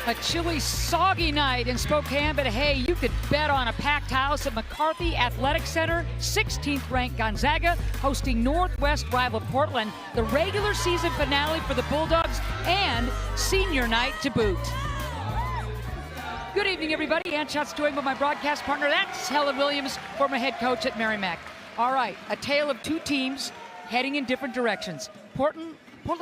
A chilly, soggy night in Spokane, but hey, you could bet on a packed house at McCarthy Athletic Center. 16th ranked Gonzaga hosting Northwest rival Portland, the regular season finale for the Bulldogs, and senior night to boot. Good evening, everybody. Ann Schatz doing with my broadcast partner. That's Helen Williams, former head coach at Merrimack. All right, a tale of two teams heading in different directions. Portland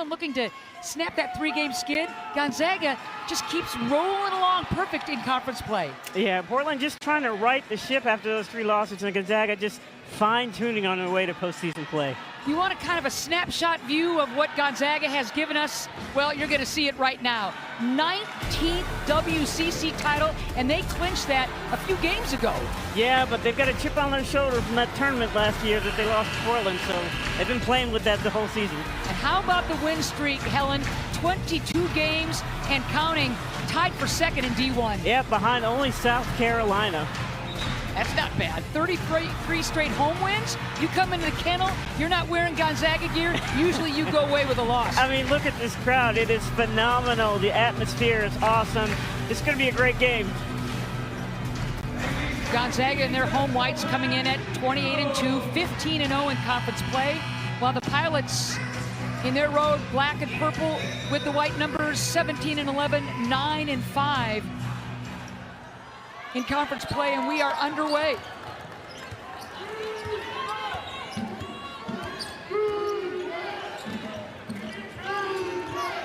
looking to snap that three-game skid. Gonzaga just keeps rolling along perfect in conference play. Yeah, Portland just trying to right the ship after those three losses, and Gonzaga just fine-tuning on their way to postseason play. You want a kind of a snapshot view of what Gonzaga has given us? Well, you're going to see it right now. 19th WCC title, and they clinched that a few games ago. Yeah, but they've got a chip on their shoulder from that tournament last year that they lost to Portland, so they've been playing with that the whole season. And how about the win streak, Helen? 22 games and counting, tied for second in D1. Yeah, behind only South Carolina. That's not bad. 33 straight home wins. You come into the kennel, you're not wearing Gonzaga gear. Usually you go away with a loss. I mean, look at this crowd. It is phenomenal. The atmosphere is awesome. It's going to be a great game. Gonzaga and their home whites coming in at 28-2, 15-0 in conference play, while the Pilots in their road, black and purple with the white numbers, 17-11, 9-5. In conference play, and we are underway.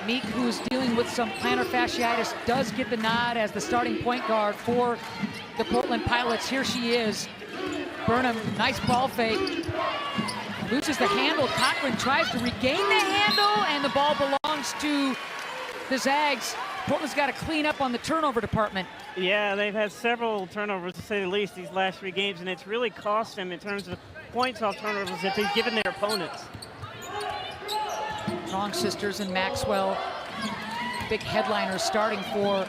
Meek, who's dealing with some plantar fasciitis, does get the nod as the starting point guard for the Portland Pilots. Here she is. Burnham, nice ball fake. Loses the handle. Cochran tries to regain the handle, and the ball belongs to the Zags. Portland's got to clean up on the turnover department. Yeah, they've had several turnovers, to say the least, these last three games, and it's really cost them in terms of points off turnovers that they've given their opponents. Strong sisters and Maxwell, big headliners starting for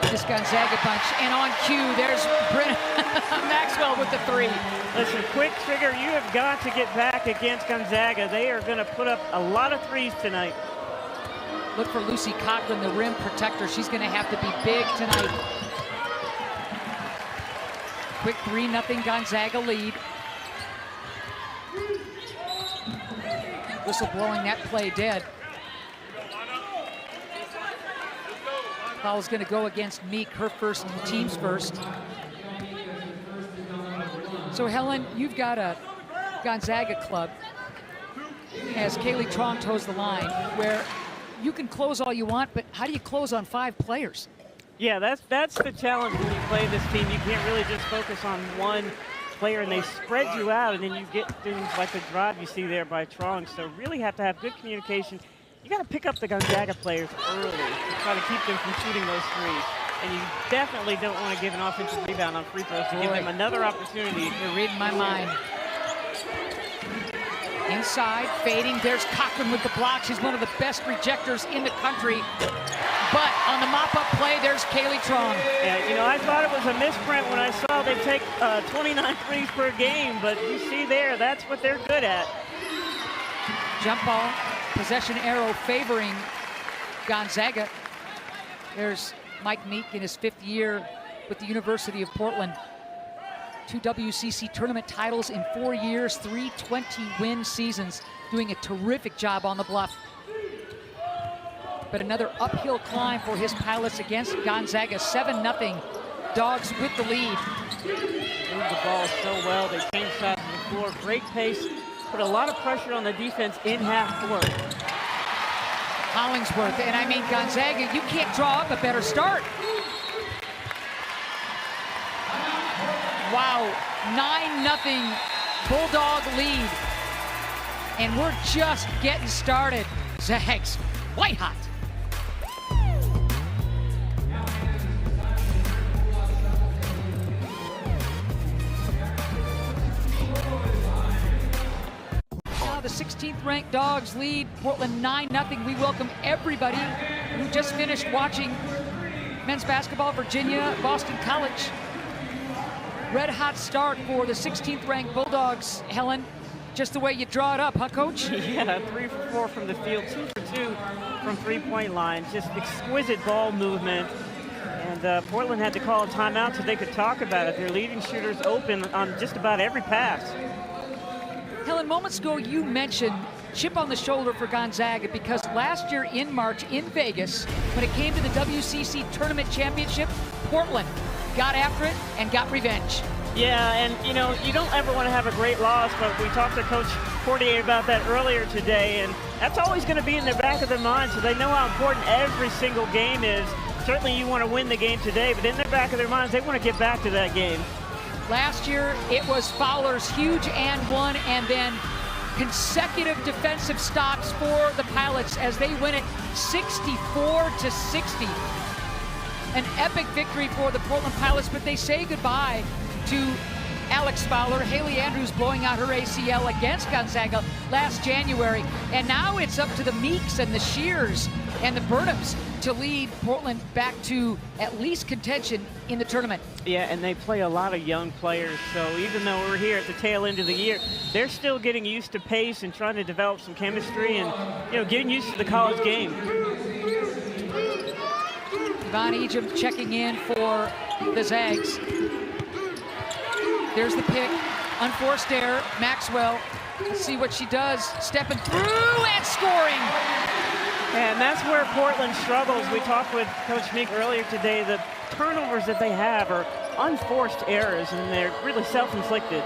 this Gonzaga bunch. And on cue, there's Maxwell with the three. Listen, quick trigger, you have got to get back against Gonzaga. They are going to put up a lot of threes tonight. Look for Lucy Cochran, the rim protector. She's going to have to be big tonight. Quick 3-0 Gonzaga lead. Whistle blowing that play dead. Foul's going to go against Meek, her first, team's first. So Helen, you've got a Gonzaga club, as Kaylee Trong toes the line, where you can close all you want, but how do you close on 5 players? Yeah, that's the challenge when you play this team. You can't really just focus on one player, and they spread you out, and then you get things like the drive you see there by Trong. So really have to have good communication. You got to pick up the Gonzaga players early to try to keep them from shooting those threes. And you definitely don't want to give an offensive rebound on free throws to give them another opportunity. You're reading my mind. Inside, fading, there's Cochran with the block. She's one of the best rejectors in the country. But on the mop-up play, there's Kaylee Trong. Yeah, you know, I thought it was a misprint when I saw they take 29 threes per game, but you see there, that's what they're good at. Jump ball, possession arrow favoring Gonzaga. There's Mike Meek in his 5th year with the University of Portland. 2 WCC tournament titles in 4 years, 3 20-win seasons, doing a terrific job on the bluff. But another uphill climb for his Pilots against Gonzaga. 7-0, Dogs with the lead. Move the ball so well. They change sides of the floor. Great pace. Put a lot of pressure on the defense in half court. Hollingsworth, and I mean Gonzaga, you can't draw up a better start. Wow, 9-0 Bulldog lead. And we're just getting started. Zags, white hot. Now the 16th ranked Dogs lead Portland 9-0. We welcome everybody who just finished watching men's basketball, Virginia, Boston College. Red hot start for the 16th ranked Bulldogs, Helen. just the way you draw it up, huh, Coach? Yeah, 3 for 4 from the field, 2 for 2 from three-point line. Just exquisite ball movement. And Portland had to call a timeout so they could talk about it. Their leading shooters open on just about every pass. Helen, moments ago you mentioned chip on the shoulder for Gonzaga because last year in March in Vegas, when it came to the WCC Tournament Championship, Portland got after it and got revenge. Yeah, and you know, you don't ever want to have a great loss, but we talked to Coach Portier about that earlier today, and that's always going to be in the back of their mind, so they know how important every single game is. Certainly you want to win the game today, but in the back of their minds, they want to get back to that game. Last year, it was Fowler's huge and one, and then consecutive defensive stops for the Pilots as they win it 64-60. An epic victory for the Portland Pilots, but they say goodbye to Alex Fowler. Haley Andrews blowing out her ACL against Gonzaga last January. And now it's up to the Meeks and the Shears and the Burnhams to lead Portland back to at least contention in the tournament. Yeah, and they play a lot of young players, so even though we're here at the tail end of the year, they're still getting used to pace and trying to develop some chemistry and, you know, getting used to the college game. Yvonne Ejim checking in for the Zags. There's the pick, unforced error, Maxwell. Let's see what she does, stepping through and scoring. And that's where Portland struggles. We talked with Coach Meek earlier today. The turnovers that they have are unforced errors, and they're really self-inflicted.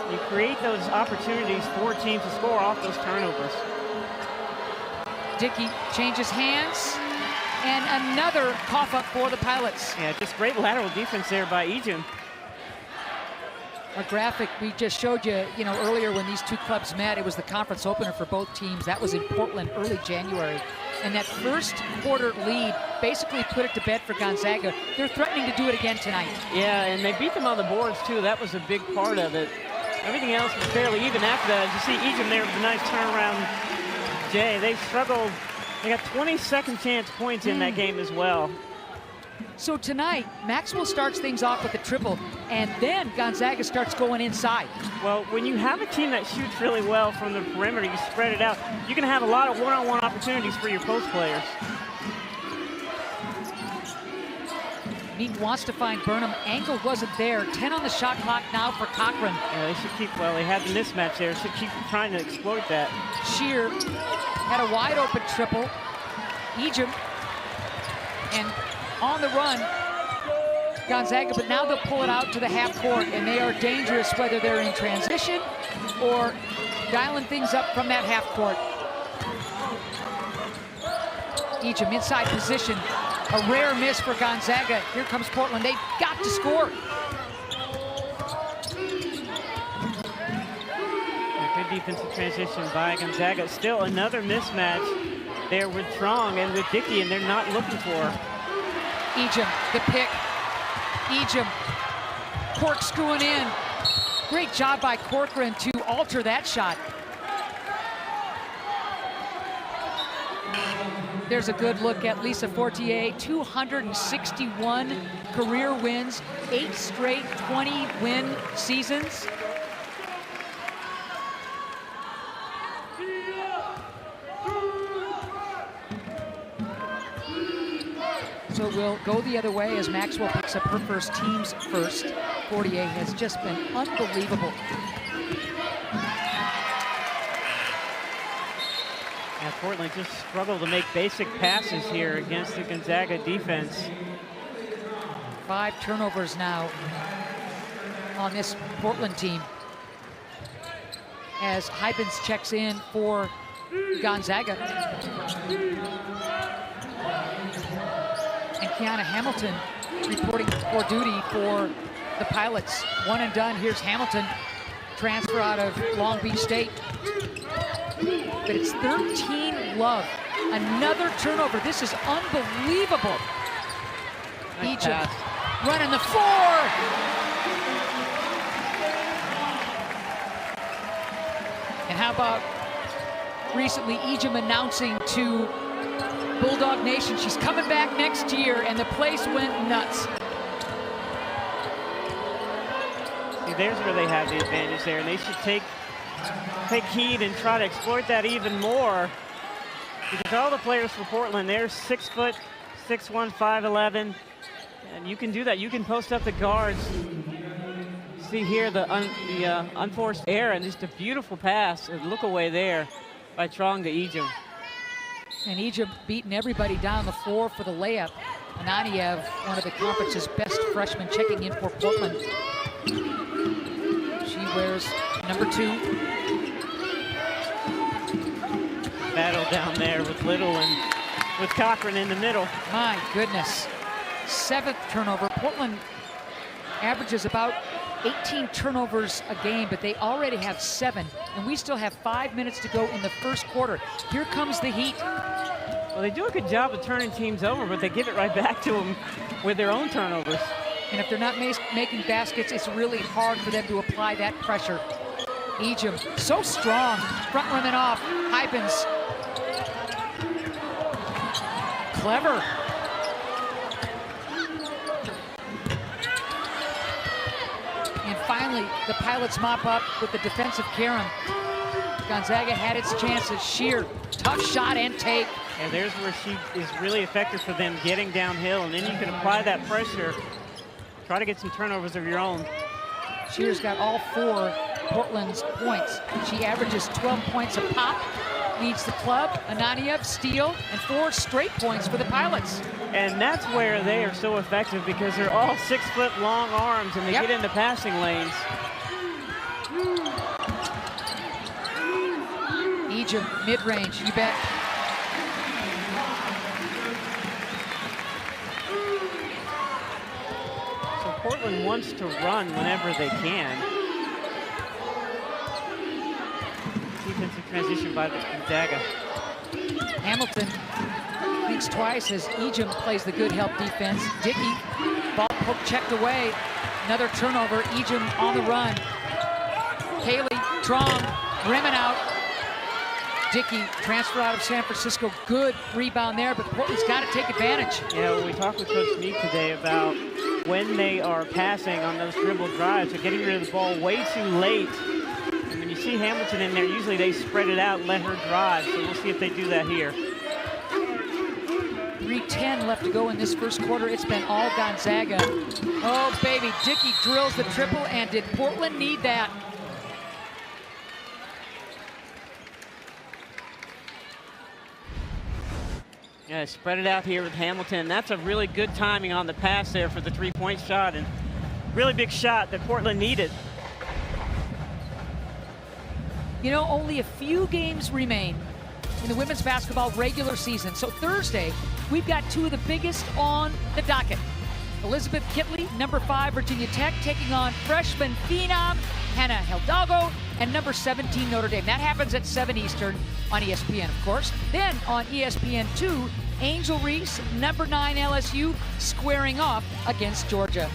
You create those opportunities for teams to score off those turnovers. Dickey changes hands, and another cough up for the Pilots. Yeah, just great lateral defense there by Ejim. A graphic we just showed you, earlier when these two clubs met, it was the conference opener for both teams. That was in Portland early January. And that first quarter lead basically put it to bed for Gonzaga. They're threatening to do it again tonight. Yeah, and they beat them on the boards too. That was a big part of it. Everything else was fairly even after that. As you see Ejim there with a nice turnaround. Jay, they struggled. They got 20 second chance points in that game as well. So tonight, Maxwell starts things off with a triple, and then Gonzaga starts going inside. Well, when you have a team that shoots really well from the perimeter, you spread it out, you're going to have a lot of one-on-one opportunities for your post players. Meek wants to find Burnham. Angle wasn't there. 10 on the shot clock now for Cochran. Yeah, they should keep, well, they had the mismatch there. Should keep trying to exploit that. Shear had a wide open triple. Ejim, and on the run, Gonzaga, but now they'll pull it out to the half court, and they are dangerous whether they're in transition or dialing things up from that half court. Ejim inside position, a rare miss for Gonzaga. Here comes Portland, they've got to score. Good defensive transition by Gonzaga. Still another mismatch there with Trong and with Dickey, and they're not looking for her. Ejim, the pick. Ejim corkscrewing in. Great job by Corcoran to alter that shot. There's a good look at Lisa Fortier. 261 career wins, 8 straight 20-win seasons. So we'll go the other way as Maxwell picks up her first, team's first. Fortier has just been unbelievable. Yeah, Portland just struggled to make basic passes here against the Gonzaga defense. 5 turnovers now on this Portland team as Hybens checks in for Gonzaga. And Kiana Hamilton reporting for duty for the Pilots. One and done. Here's Hamilton, transfer out of Long Beach State. But it's 13 Love. Another turnover. This is unbelievable. Nice Ejim pass. running the floor. And how about recently Ejim announcing to Bulldog Nation she's coming back next year, and the place went nuts. See, there's where they have the advantage there, and they should take take heed and try to exploit that even more. Because all the players for Portland, they're 6 foot, 6'1", 5'11", and you can do that. You can post up the guards. See here the unforced error, and just a beautiful pass, a look away there by Trong to Ejim. And Ejim beating everybody down the floor for the layup. Ananiev, one of the conference's best freshmen, checking in for Portland. She wears number 2. Battle down there with Little and with Cochran in the middle. My goodness. 7th turnover. Portland averages about 18 turnovers a game, but they already have 7, and we still have 5 minutes to go in the first quarter. Here comes the Heat. Well, they do a good job of turning teams over, but they give it right back to them with their own turnovers. And if they're not making baskets, it's really hard for them to apply that pressure. Ejim, so strong. Front women off. Hypens. Clever. And finally, the Pilots mop up with the defensive carom. Gonzaga had its chances. Sheer, tough shot and take. And there's where she is really effective for them getting downhill, and then you can apply that pressure. Try to get some turnovers of your own. Sheer's got all 4 Portland's points. She averages 12 points a pop, leads the club. Ananiev, steal, and 4 straight points for the Pilots. And that's where they are so effective, because they're all 6-foot long arms, and they get into passing lanes. Ejim, mid-range, you bet. So Portland wants to run whenever they can. Defensive transition by Gonzaga. Hamilton thinks twice as Ejim plays the good help defense. Dickey, ball poke checked away. Another turnover. Ejim on the run. Kaylee, Trong, rimming out. Dickey, transfer out of San Francisco. Good rebound there, but Portland's got to take advantage. Yeah, we talked with Coach Meek today about when they are passing on those dribble drives, they're getting rid of the ball way too late. And when you see Hamilton in there, usually they spread it out and let her drive. So we'll see if they do that here. 3:10 left to go in this first quarter. It's been all Gonzaga. Oh, baby, Dickey drills the triple, and did Portland need that? Yeah, spread it out here with Hamilton. That's a really good timing on the pass there for the 3-point shot, and really big shot that Portland needed. You know, only a few games remain in the women's basketball regular season. So Thursday, we've got 2 of the biggest on the docket. Elizabeth Kitley, number 5, Virginia Tech, taking on freshman phenom Hannah Hidalgo, and number 17, Notre Dame. That happens at 7 Eastern on ESPN, of course. Then on ESPN2, Angel Reese, number 9, LSU, squaring off against Georgia.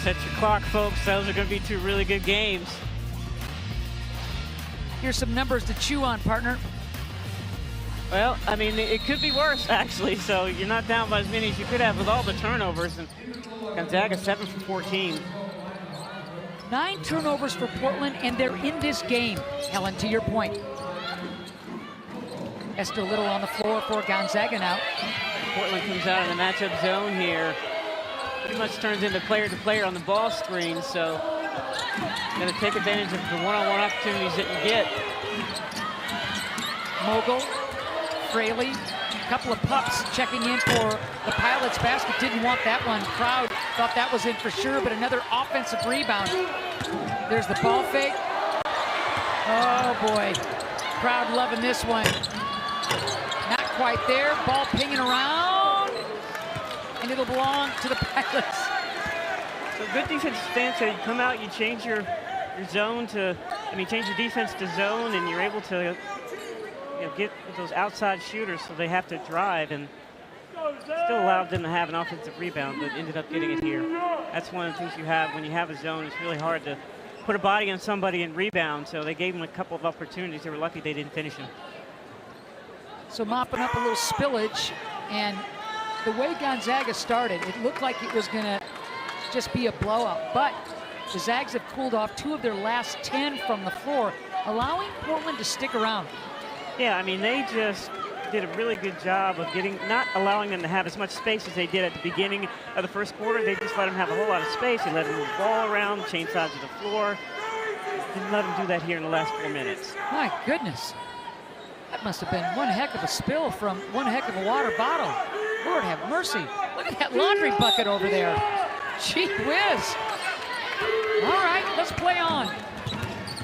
Set your clock, folks. Those are going to be 2 really good games. Here's some numbers to chew on, partner. Well, I mean, it could be worse, actually. So you're not down by as many as you could have with all the turnovers. And Gonzaga 7 for 14. 9 turnovers for Portland, and they're in this game. Helen, to your point. Esther Little on the floor for Gonzaga now. Portland comes out in the matchup zone here. Pretty much turns into player-to-player on the ball screen, so got to take advantage of the one-on-one opportunities that you get. Mogul, Fraley, a couple of pups checking in for the Pilots basket. Didn't want that one. Crowd thought that was in for sure, but another offensive rebound. There's the ball fake. Oh boy, crowd loving this one. Not quite there, ball pinging around, and it'll belong to the Pilots. So good defensive stance there. You come out, you change your zone to, change your defense to zone, and you're able to get those outside shooters so they have to drive, and still allowed them to have an offensive rebound, but ended up getting it here. That's one of the things you have when you have a zone. It's really hard to put a body on somebody and rebound, so they gave them a couple of opportunities. They were lucky they didn't finish them. So mopping up a little spillage, and the way Gonzaga started, it looked like it was going to just be a blowout, but The Zags have cooled off 2 of their last 10 from the floor, allowing Portland to stick around. Yeah, I mean, they just did a really good job of not allowing them to have as much space as they did at the beginning of the first quarter. They just let them have a whole lot of space. They let them move the ball around, change sides of the floor. Didn't let them do that here in the last 4 minutes. My goodness. That must have been one heck of a spill from one heck of a water bottle. Lord have mercy. Look at that laundry bucket over there. Gee whiz. All right, let's play on.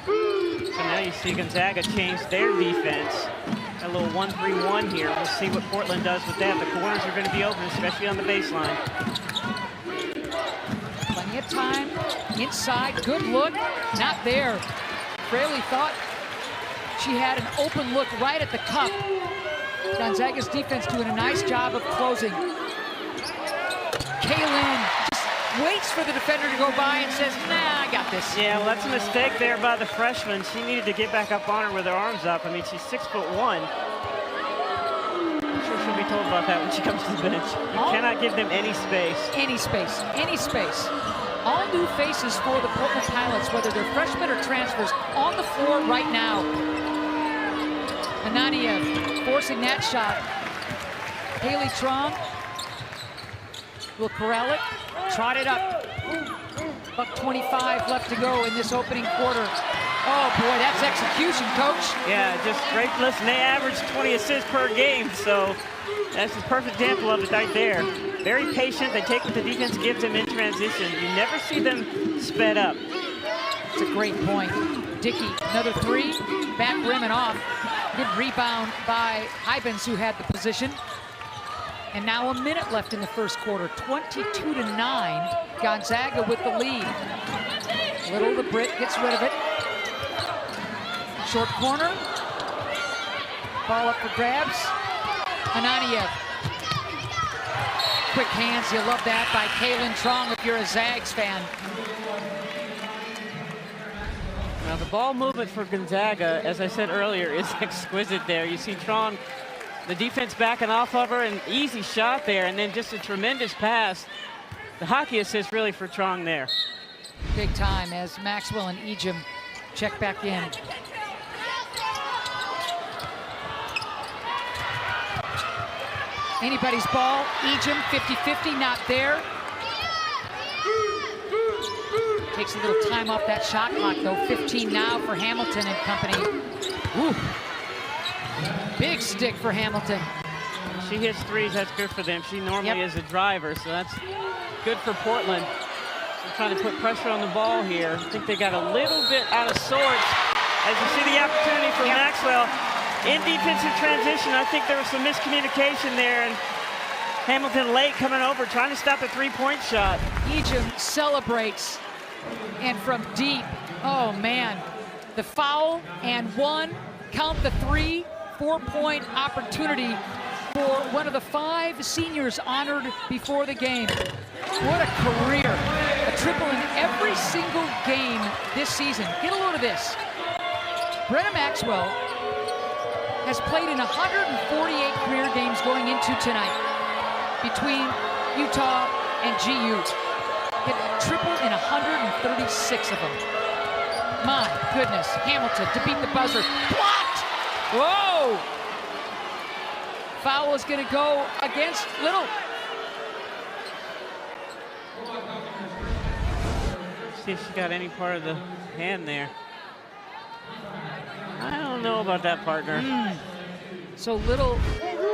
So now you see Gonzaga change their defense. A little 1-3-1 here. We'll see what Portland does with that. The corners are going to be open, especially on the baseline. Plenty of time. Inside, good look. Not there. Fraley thought she had an open look right at the cup. Gonzaga's defense doing a nice job of closing. Kaylin just waits for the defender to go by and says, nah, I got this. Yeah, well, that's a mistake there by the freshman. She needed to get back up on her with her arms up. I mean, she's 6'1". I'm sure she'll be told about that when she comes to the bench. You cannot give them any space. Any space. Any space. All new faces for the Portland Pilots, whether they're freshmen or transfers, on the floor right now. Anania forcing that shot. Haley Trong will corral it, trot it up. $1:25 left to go in this opening quarter. Oh boy, that's execution, coach. Yeah, just great. Listen, they average 20 assists per game, so that's a perfect example of it right there. Very patient. They take what the defense gives them in transition. You never see them sped up. It's a great point. Dickey, another 3, back rim and off. Good rebound by Hybens, who had the position. And now a minute left in the first quarter. 22-9. Gonzaga with the lead. Little the Brit gets rid of it. Short corner. Ball up for grabs. Anania. Quick hands, you love that by Kaylin Trong if you're a Zags fan. Now the ball movement for Gonzaga, as I said earlier, is exquisite there. You see Trong, the defense backing off of her, an easy shot there, and then just a tremendous pass. The hockey assist really for Trong there. Big time as Maxwell and Ejim check back in. Anybody's ball. Ejim 50-50, not there. Takes a little time off that shot clock though. 15 now for Hamilton and company. Ooh. Big stick for Hamilton. She hits threes, that's good for them. She normally is a driver, so that's good for Portland. They're trying to put pressure on the ball here. I think they got a little bit out of sorts. As you see the opportunity for Maxwell in defensive transition, I think there was some miscommunication there, and Hamilton late coming over, trying to stop a three-point shot. Ejim celebrates, and from deep, oh man, the foul and 1, count the 3, 4-point opportunity for one of the 5 seniors honored before the game. What a career. A triple in every single game this season. Get a load of this. Brenna Maxwell has played in 148 career games going into tonight between Utah and GU. Hit a triple in 136 of them. My goodness. Hamilton to beat the buzzer. Blocked! Whoa! Foul is going to go against Little. See if she got any part of the hand there. I don't know about that, partner. So Little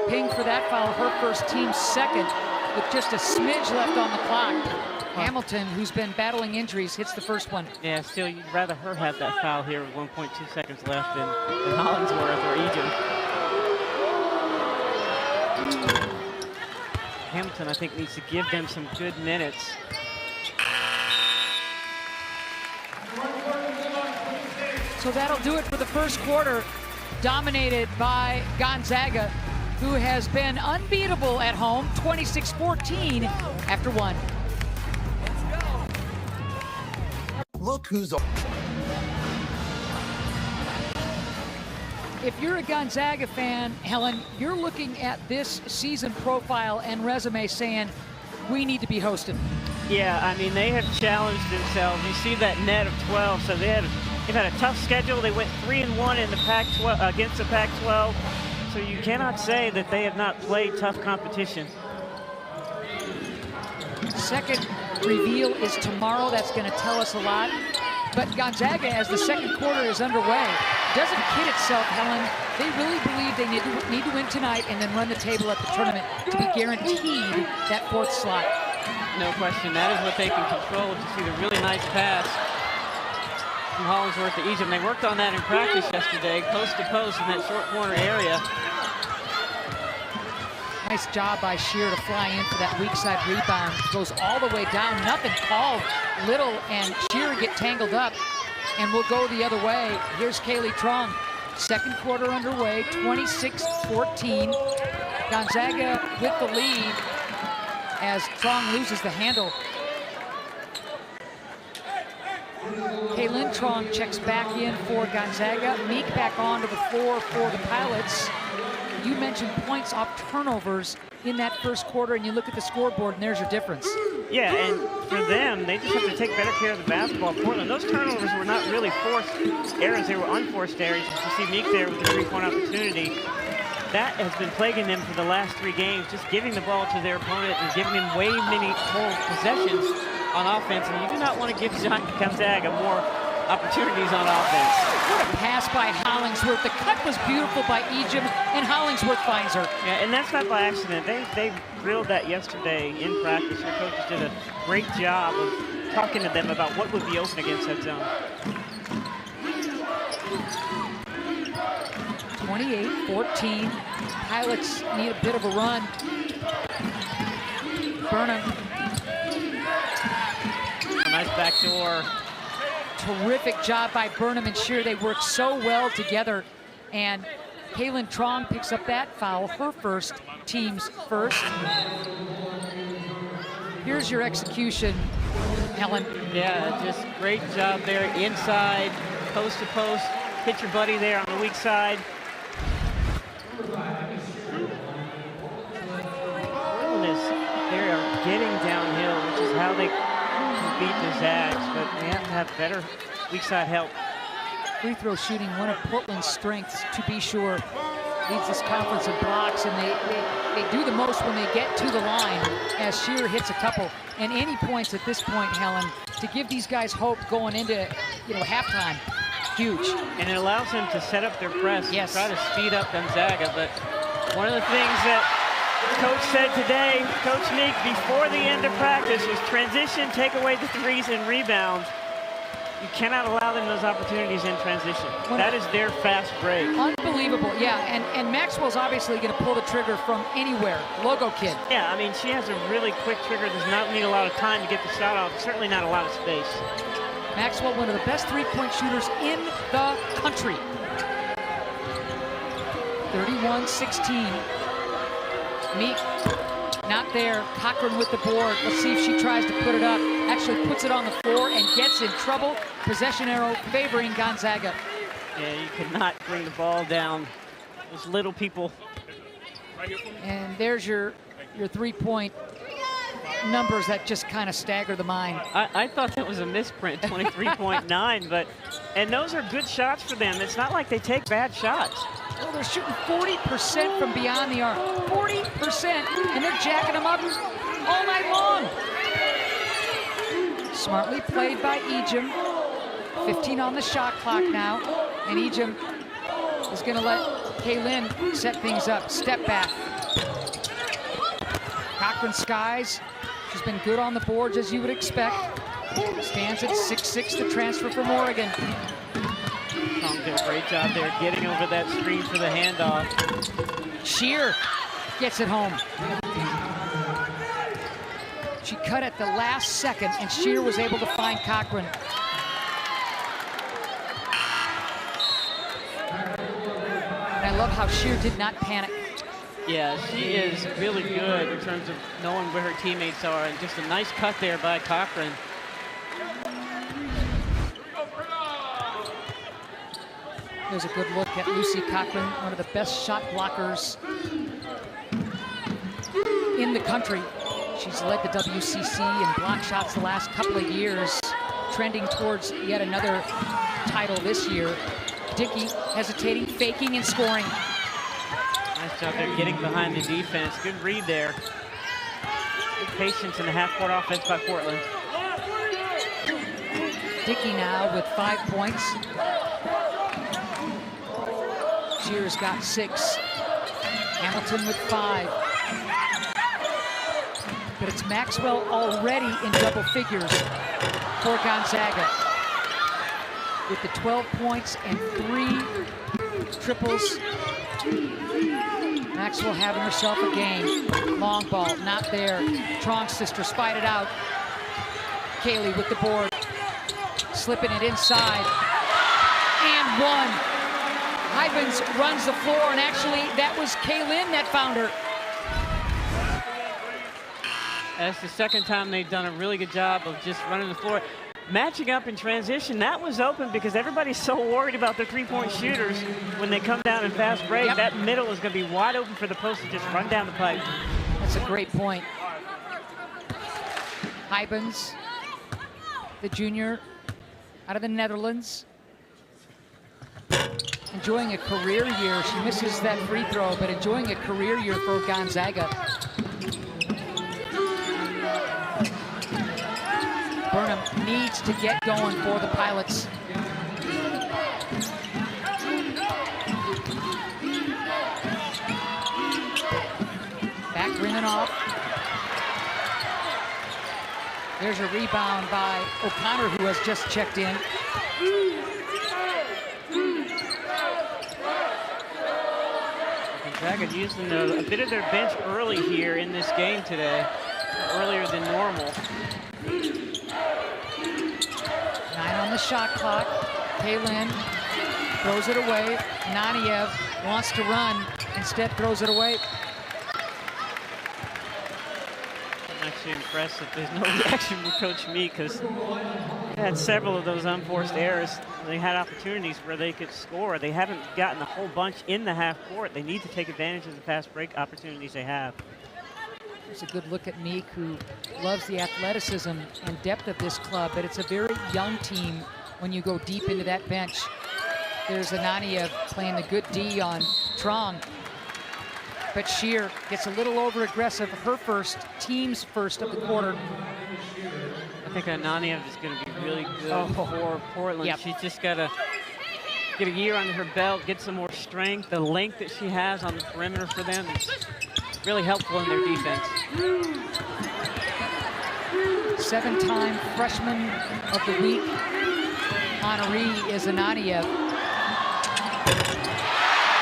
ping for that foul, her first, team second, with just a smidge left on the clock. Hamilton, who's been battling injuries, hits the first one. Yeah, still, you'd rather her have that foul here with 1.2 seconds left than Hollingsworth or Ejim. Hamilton, I think, needs to give them some good minutes. So that'll do it for the first quarter, dominated by Gonzaga, who has been unbeatable at home, 26-14 after 1. Look who's on. If you're a Gonzaga fan, Helen, you're looking at this season profile and resume saying, we need to be hosted. Yeah, I mean, they have challenged themselves. You see that net of 12, so they've had a tough schedule. They went 3-1 in the Pac-12 against the Pac-12, so you cannot say that they have not played tough competition. Second reveal is tomorrow. That's going to tell us a lot. But Gonzaga, as the second quarter is underway, doesn't kid itself, Helen. They really believe they need to win tonight and then run the table at the tournament to be guaranteed that fourth slot. No question, that is what they can control. You see the really nice pass from Hollingsworth to Egypt. They worked on that in practice yesterday, post to post in that short corner area. Nice job by Shear to fly in for that weak side rebound. Goes all the way down, nothing called. Little and Shear get tangled up, and we'll go the other way. Here's Kaylee Trong. Second quarter underway, 26-14. Gonzaga with the lead as Trong loses the handle. Kaylin Trong checks back in for Gonzaga. Meek back onto the floor for the Pilots. You mentioned points off turnovers in that first quarter, and you look at the scoreboard, and there's your difference. Yeah, and for them, they just have to take better care of the basketball. Portland, those turnovers were not really forced errors. They were unforced errors. You see Meek there with a three-point opportunity. That has been plaguing them for the last 3 games, just giving the ball to their opponent and giving them way many more possessions on offense. And you do not want to give Gonzaga more opportunities on offense. What a pass by Hollingsworth. The cut was beautiful by Egypt, and Hollingsworth finds her. Yeah, and that's not by accident. They drilled that yesterday in practice. Their coaches did a great job of talking to them about what would be open against that zone. 28-14. Pilots need a bit of a run. Burnham. A nice backdoor. Terrific job by Burnham and Shear. They work so well together. And Kaylin Trong picks up that foul, her first, team's first. Here's your execution, Helen. Yeah, just great job there inside, post to post. Hit your buddy there on the weak side. They are getting downhill, which is how they can beat the Zags, but they have to have better weak side help. Free throw shooting, one of Portland's strengths, to be sure. Leads this conference in blocks, and they do the most when they get to the line, as Shear hits a couple. And any points at this point, Helen, to give these guys hope going into halftime, huge. And it allows them to set up their press, yes, and try to speed up Gonzaga. But one of the things that Coach said today, Coach Meek, before the end of practice, was transition, take away the threes, and rebound. You cannot allow them those opportunities in transition. That is their fast break. Unbelievable, yeah. And Maxwell's obviously going to pull the trigger from anywhere. Logo kid. Yeah, I mean, she has a really quick trigger. Does not need a lot of time to get the shot off. Certainly not a lot of space. Maxwell, one of the best three-point shooters in the country. 31-16. Meek, not there. Cochran with the board. Let's see if she tries to put it up. Actually puts it on the floor and gets in trouble. Possession arrow favoring Gonzaga. Yeah, you cannot bring the ball down. Those little people. And there's your three-point numbers that just kind of stagger the mind. I thought that was a misprint, 23.9, and those are good shots for them. It's not like they take bad shots. Well, they're shooting 40% from beyond the arc. 40%, and they're jacking them up all night long. Smartly played by Ejim. 15 on the shot clock now, and Ejim is going to let Kaylin set things up. Step back. Cochran skies. She's been good on the boards, as you would expect. Stands at 6'6", the transfer from Oregon. Tom did a great job there getting over that screen for the handoff. Shear gets it home. She cut at the last second, and Shear was able to find Cochran. And I love how Shear did not panic. Yeah, she is really good in terms of knowing where her teammates are, and just a nice cut there by Cochran. There's a good look at Lucy Cochran, one of the best shot blockers in the country. She's led the WCC in block shots the last couple of years, trending towards yet another title this year. Dickey hesitating, faking, and scoring. Nice job there getting behind the defense. Good read there. Good patience in the half-court offense by Portland. Dickey now with 5 points. Shear's got 6. Hamilton with 5. But it's Maxwell already in double figures for Gonzaga, with the 12 points and 3 triples. Maxwell having herself a game. Long ball, not there. Trong's sister spied it out. Kaylee with the board, slipping it inside, and 1. Hybens runs the floor, and actually that was Kaylin that found her. That's the second time they've done a really good job of just running the floor. Matching up in transition, that was open because everybody's so worried about the three-point shooters when they come down in fast break. Yep. That middle is going to be wide open for the post to just run down the pipe. That's a great point. Hybens, the junior out of the Netherlands, enjoying a career year. She misses that free throw, but enjoying a career year for Gonzaga. Burnham needs to get going for the Pilots. Back rimming off. There's a rebound by O'Connor, who has just checked in. Gonzaga using a bit of their bench early here in this game today, earlier than normal. 9 on the shot clock. Kaylin throws it away. Naniev wants to run, instead throws it away. I'm actually impressed that there's no reaction from Coach Meek, because they had several of those unforced errors. They had opportunities where they could score. They haven't gotten a whole bunch in the half court. They need to take advantage of the fast break opportunities they have. It's a good look at Meek, who loves the athleticism and depth of this club, but it's a very young team when you go deep into that bench. There's Ananiev playing the good D on Trong, but Shear gets a little over-aggressive. Her first, team's first of the quarter. I think Ananiev is going to be really good for Portland. Yep. She's just got to get a year under her belt, get some more strength. The length that she has on the perimeter for them is really helpful in their defense. 7-time freshman of the week honoree is Ananiev.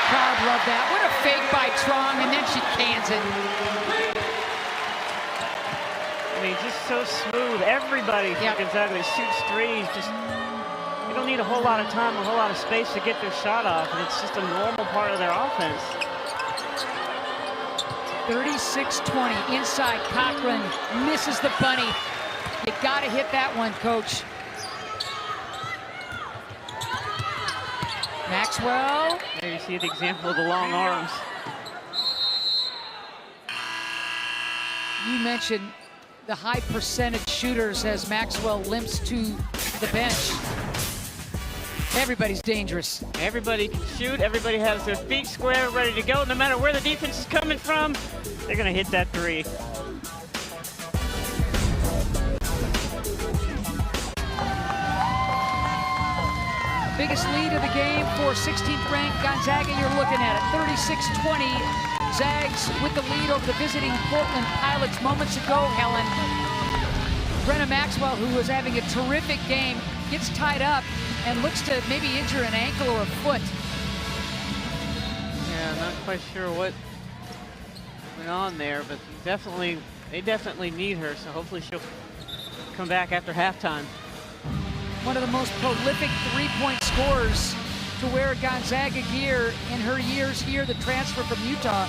Crowd loved that. What a fake by Trong, and then she cans it. I mean, just so smooth. Everybody from Gonzaga that shoots threes, just they don't need a whole lot of time, a whole lot of space to get their shot off, and it's just a normal part of their offense. 36-20 inside. Cochran misses the bunny. You got to hit that one, Coach. Maxwell. There you see the example of the long arms. You mentioned the high percentage shooters as Maxwell limps to the bench. Everybody's dangerous. Everybody can shoot. Everybody has their feet square, ready to go. No matter where the defense is coming from, they're going to hit that three. Biggest lead of the game for 16th ranked Gonzaga. You're looking at it, 36-20. Zags with the lead over the visiting Portland Pilots moments ago, Helen. Brenna Maxwell, who was having a terrific game, gets tied up and looks to maybe injure an ankle or a foot. Yeah, I'm not quite sure what went on there, but they definitely need her, so hopefully she'll come back after halftime. One of the most prolific three-point scorers to wear Gonzaga gear in her years here, the transfer from Utah.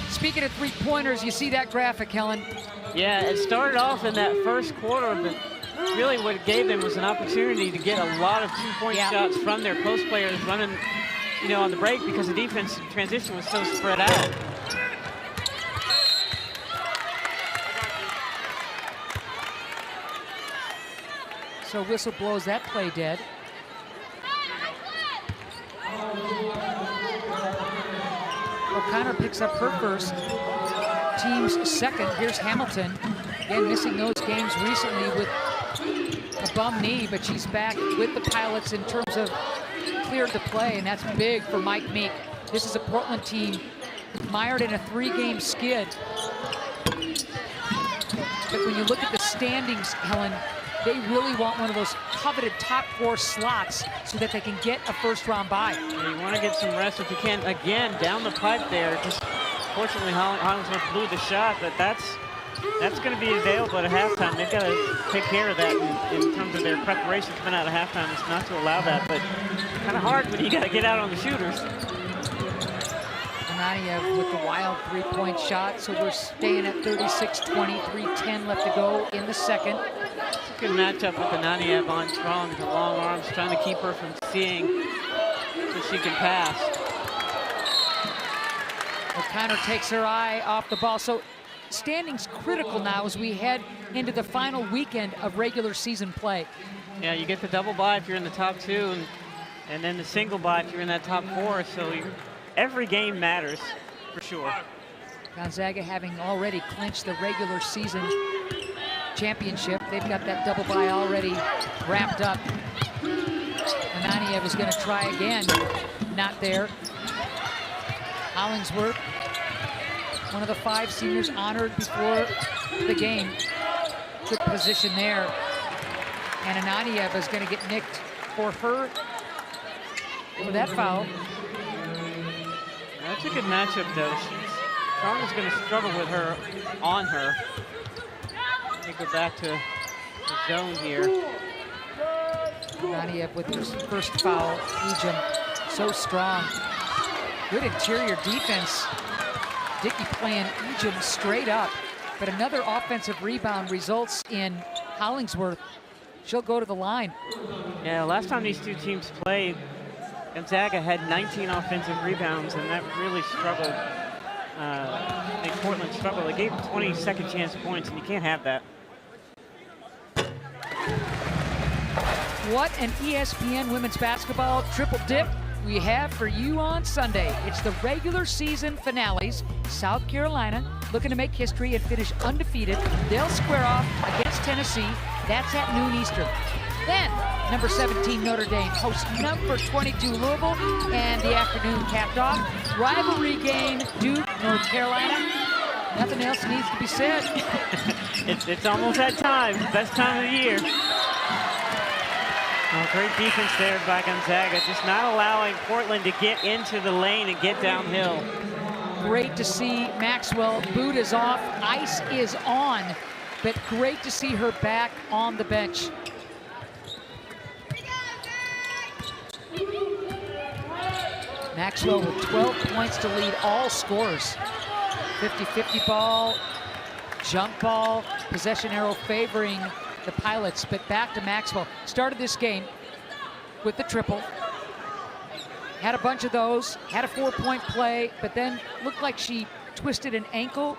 Speaking of three-pointers, you see that graphic, Helen. Yeah, it started off in that first quarter, but really what it gave them was an opportunity to get a lot of two-point shots from their post players running, on the break, because the defense transition was so spread out. So whistle blows that play dead. O'Connor picks up her first, team's second. Here's Hamilton, again missing those games recently with a bum knee, but she's back with the Pilots in terms of cleared to play, and that's big for Mike Meek. This is a Portland team mired in a 3-game skid. But when you look at the standings, Helen, they really want one of those coveted top 4 slots so that they can get a first-round bye. Yeah, you want to get some rest if you can. Again, down the pipe there. Just fortunately, Hollingsworth blew the shot, but that's going to be available at halftime. They've got to take care of that in terms of their preparation coming out of halftime. It's not to allow that, but kind of hard when you got to get out on the shooters. Anania with the wild 3-point shot, so we're staying at 36-20, 3:10 left to go in the second. It's a good matchup with Anania on Strong, the long arms, trying to keep her from seeing so she can pass. O'Connor takes her eye off the ball. So standings critical now as we head into the final weekend of regular season play. Yeah, you get the double bye if you're in the top 2, and then the single bye if you're in that top 4. So every game matters for sure. Gonzaga having already clinched the regular season championship. They've got that double bye already wrapped up. Ananiev is going to try again. Not there. Hollingsworth, one of the 5 seniors honored before the game. Good position there. And Ananiev is going to get nicked for her for that foul. That's a good matchup, though. Strong is going to struggle with her on her. Let me go back to the zone here. Ananiev with his first foul. Ejim so strong. Good interior defense. Dickey playing Ejim straight up. But another offensive rebound results in Hollingsworth. She'll go to the line. Yeah, last time these two teams played, Gonzaga had 19 offensive rebounds, and that really struggled. Made Portland struggle. They gave them 20 second chance points, and you can't have that. What an ESPN women's basketball triple dip we have for you on Sunday. It's the regular season finales. South Carolina looking to make history and finish undefeated. They'll square off against Tennessee. That's at noon Eastern. Then number 17 Notre Dame hosts number 22 Louisville, and the afternoon capped off. Rivalry game Duke, North Carolina. Nothing else needs to be said. It's almost that time. Best time of the year. Oh, great defense there by Gonzaga, just not allowing Portland to get into the lane and get downhill. Great to see Maxwell. Boot is off, ice is on, but great to see her back on the bench. Maxwell with 12 points to lead all scorers. 50-50 ball, jump ball, possession arrow favoring the Pilots, but back to Maxwell. Started this game with the triple. Had a bunch of those, had a 4-point play, but then looked like she twisted an ankle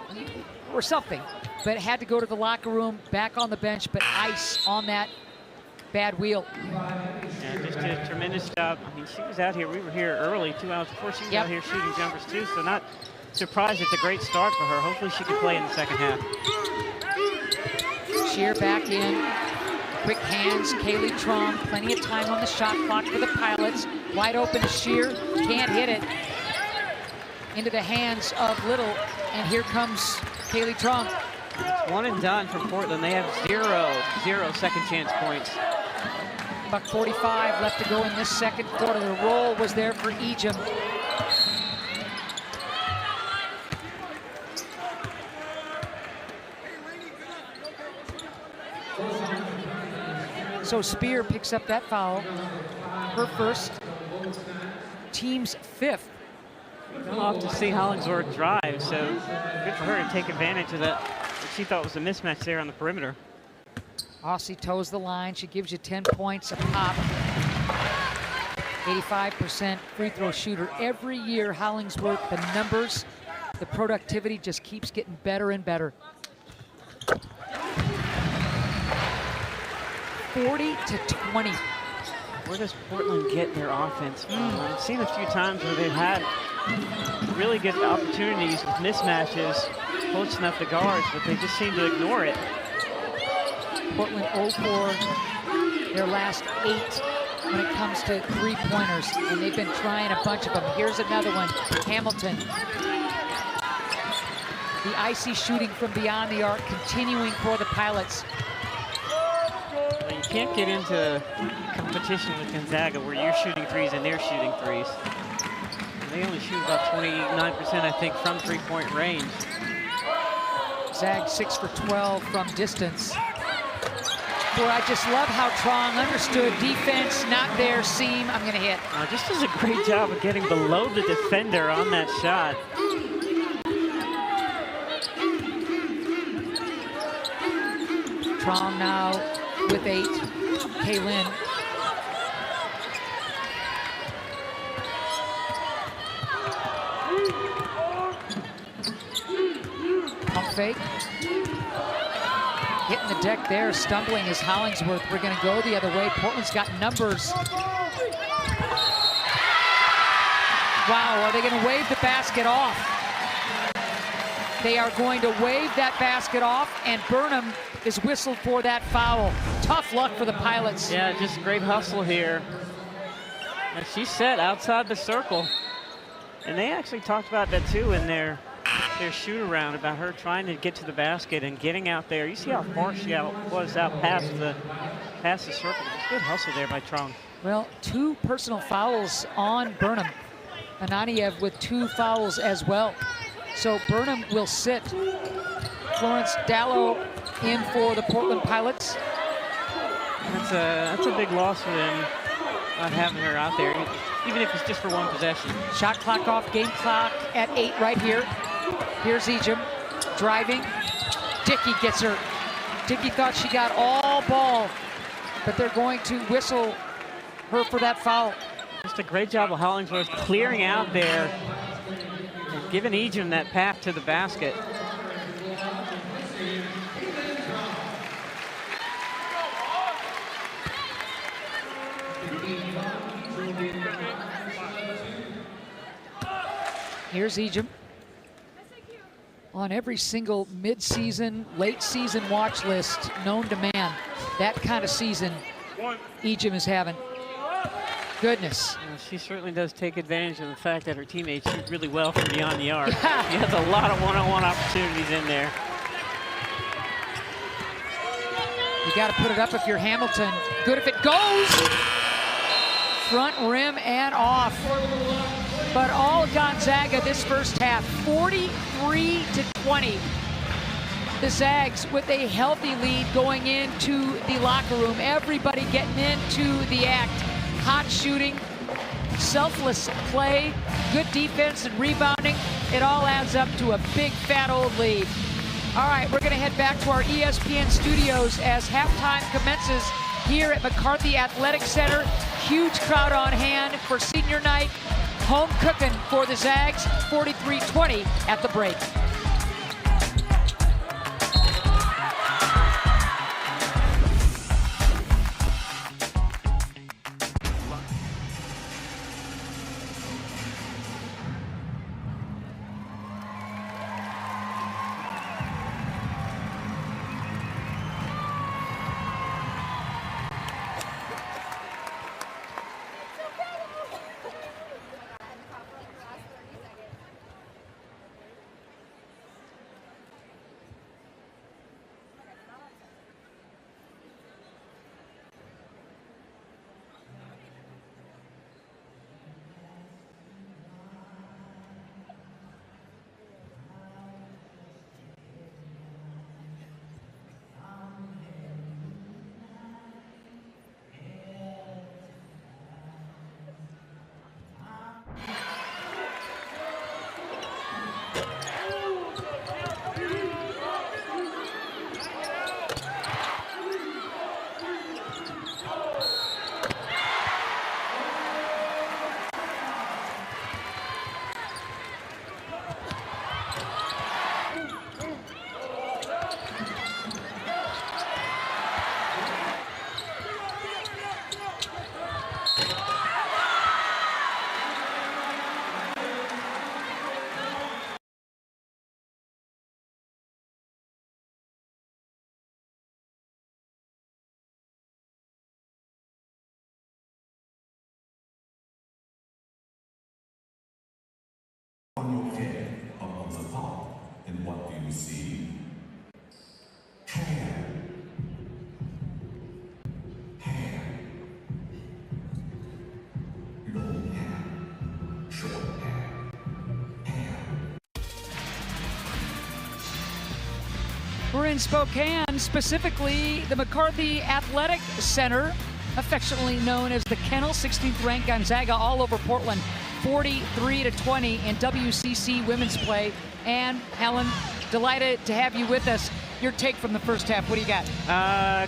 or something, but had to go to the locker room, back on the bench, but ice on that bad wheel. Yeah, just did a tremendous job. I mean, she was out here, we were here early, 2 hours before. She was out here shooting jumpers too, so not surprised. It's a great start for her. Hopefully she can play in the second half. Shear back in, quick hands, Kaylee Trom, plenty of time on the shot clock for the Pilots. Wide open to Shear, can't hit it. Into the hands of Little, and here comes Kaylee Trom. It's one and done for Portland. They have zero second chance points. About 45 left to go in this second quarter. The roll was there for Ejim. So Spear picks up that foul. Her first, team's 5th. Come off to see Hollingsworth drive, so good for her to take advantage of that. What she thought was a mismatch there on the perimeter. Aussie toes the line. She gives you 10 points a pop. 85% free throw shooter. Every year, Hollingsworth, the numbers, the productivity just keeps getting better and better. 40-20. Where does Portland get their offense from? I've seen a few times where they've had really good opportunities with mismatches close enough to guards, but they just seem to ignore it. Portland 0 for their last 8 when it comes to three-pointers, and they've been trying a bunch of them. Here's another one, Hamilton. The icy shooting from beyond the arc continuing for the Pilots. Well, you can't get into competition with Gonzaga where you're shooting threes and they're shooting threes. They only shoot about 29%, I think, from three-point range. Zag 6 for 12 from distance. Boy, I just love how Trong understood defense, not their seam. I'm going to hit. Just does a great job of getting below the defender on that shot. Trong now with 8. Kaylin. Pump fake. Hitting the deck there, stumbling is Hollingsworth. We're going to go the other way. Portland's got numbers. Wow, are they going to wave the basket off? They are going to wave that basket off, and Burnham is whistled for that foul. Tough luck for the Pilots. Yeah, just great hustle here. And she's set outside the circle. And they actually talked about that too in their shoot around, about her trying to get to the basket and getting out there. You see how far she was out past the circle. Good hustle there by Trong. Well, 2 personal fouls on Burnham. Ananiev with 2 fouls as well. So Burnham will sit. Florence Dallow in for the Portland Pilots. That's a big loss for them, not having her out there, even if it's just for 1 possession. Shot clock off, game clock at 8 right here. Here's Ejim driving. Dickey gets her. Dickey thought she got all ball, but they're going to whistle her for that foul. Just a great job of Hollingsworth clearing out there and giving Ejim that path to the basket. Here's Ejim. On every single mid-season, late-season watch list known to man, that kind of season Ejim is having. Goodness. She certainly does take advantage of the fact that her teammates shoot really well from beyond the arc. Yeah. She has a lot of one-on-one opportunities in there. You got to put it up if you're Hamilton. Good if it goes. Front rim and off. But all Gonzaga this first half, 43-20. The Zags with a healthy lead going into the locker room. Everybody getting into the act. Hot shooting, selfless play, good defense and rebounding. It all adds up to a big, fat old lead. All right, we're going to head back to our ESPN studios as halftime commences here at McCarthy Athletic Center. Huge crowd on hand for senior night. Home cooking for the Zags, 43-20 at the break. We're in Spokane, specifically the McCarthy Athletic Center, affectionately known as the Kennel. 16th ranked Gonzaga all over Portland, 43-20 in WCC women's play. And Helen, delighted to have you with us. Your take from the first half, what do you got?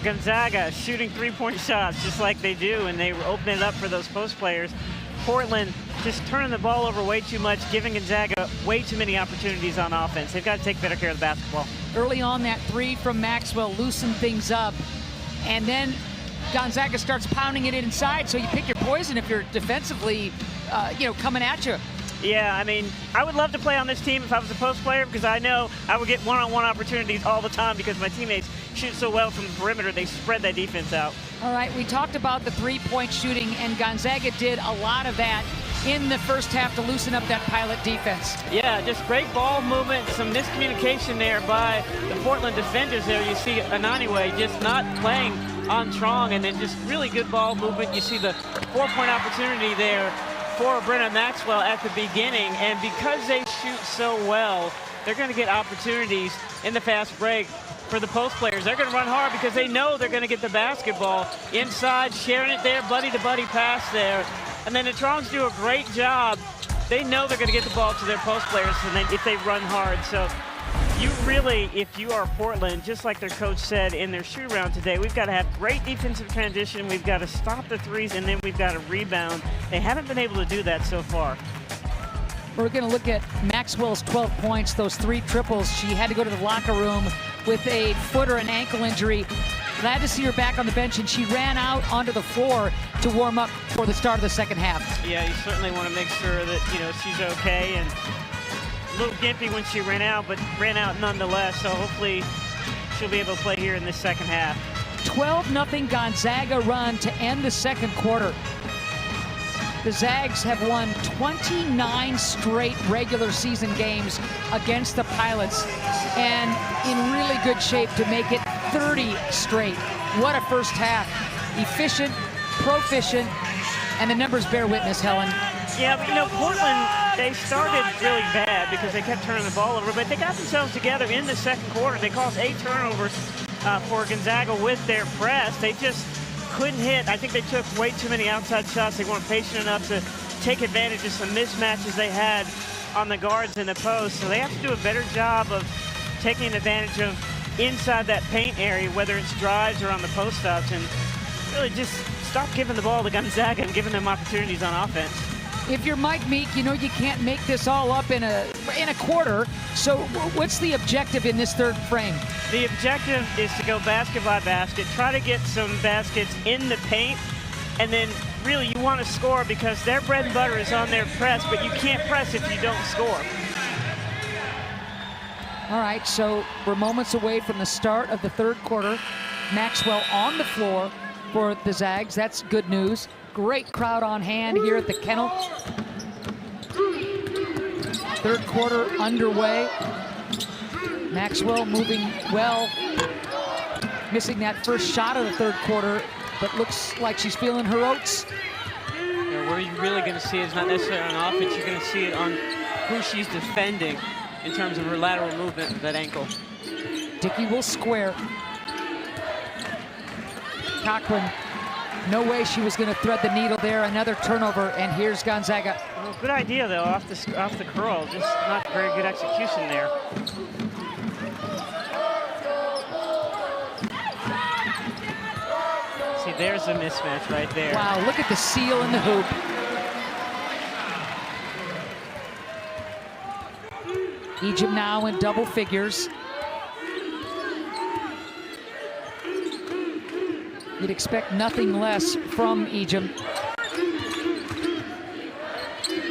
Gonzaga shooting three-point shots just like they do, and they open it up for those post players. Portland just turning the ball over way too much, giving Gonzaga way too many opportunities on offense. They've got to take better care of the basketball. Early on, that three from Maxwell loosened things up, and then Gonzaga starts pounding it inside, so you pick your poison if you're defensively, coming at you. Yeah, I mean, I would love to play on this team if I was a post player, because I know I would get one-on-one opportunities all the time because my teammates shoot so well from the perimeter. They spread that defense out. All right, we talked about the three-point shooting, and Gonzaga did a lot of that in the first half to loosen up that Pilot defense. Yeah, just great ball movement, some miscommunication there by the Portland defenders there. You see Ananiwe just not playing on Trong, and then just really good ball movement. You see the four-point opportunity there for Brenna Maxwell at the beginning, and because they shoot so well, they're going to get opportunities in the fast break for the post players. They're going to run hard because they know they're going to get the basketball inside, sharing it there, buddy-to-buddy pass there. And then the Trongs do a great job. They know they're going to get the ball to their post players, and then if they run hard. So you really, if you are Portland, just like their coach said in their shoot around today, we've got to have great defensive transition. We've got to stop the threes, and then we've got to rebound. They haven't been able to do that so far. We're going to look at Maxwell's 12 points, those three triples. She had to go to the locker room with a foot or an ankle injury. Glad to see her back on the bench, and she ran out onto the floor to warm up for the start of the second half. Yeah, you certainly want to make sure that, she's okay, and a little gimpy when she ran out, but ran out nonetheless, so hopefully she'll be able to play here in the second half. 12-0 Gonzaga run to end the second quarter. The Zags have won 29 straight regular season games against the Pilots, and in really good shape to make it 30 straight. What a first half. Efficient, proficient, and the numbers bear witness, Helen. Yeah, but Portland, they started really bad because they kept turning the ball over, but they got themselves together in the second quarter. They caused 8 turnovers for Gonzaga with their press. They just couldn't hit. I think they took way too many outside shots. They weren't patient enough to take advantage of some mismatches they had on the guards in the post. So they have to do a better job of taking advantage of inside that paint area, whether it's drives or on the post-ups, and really just stop giving the ball to Gonzaga and giving them opportunities on offense. If you're Mike Meek, you can't make this all up in a quarter. So what's the objective in this third frame? The objective is to go basket by basket, try to get some baskets in the paint, and then really you want to score because their bread and butter is on their press, but you can't press if you don't score. All right, so we're moments away from the start of the third quarter. Maxwell on the floor for the Zags. That's good news. Great crowd on hand here at the Kennel. Third quarter underway. Maxwell moving well. Missing that first shot of the third quarter, but looks like she's feeling her oats. Yeah, where you're really going to see it is not necessarily on offense. You're going to see it on who she's defending in terms of her lateral movement of that ankle. Dickey will square. Cochran, no way she was going to thread the needle there. Another turnover, and here's Gonzaga. Well, good idea, though, off the curl. Just not very good execution there. See, there's a mismatch right there. Wow, look at the seal in the hoop. Egypt now in double figures. You'd expect nothing less from Egypt.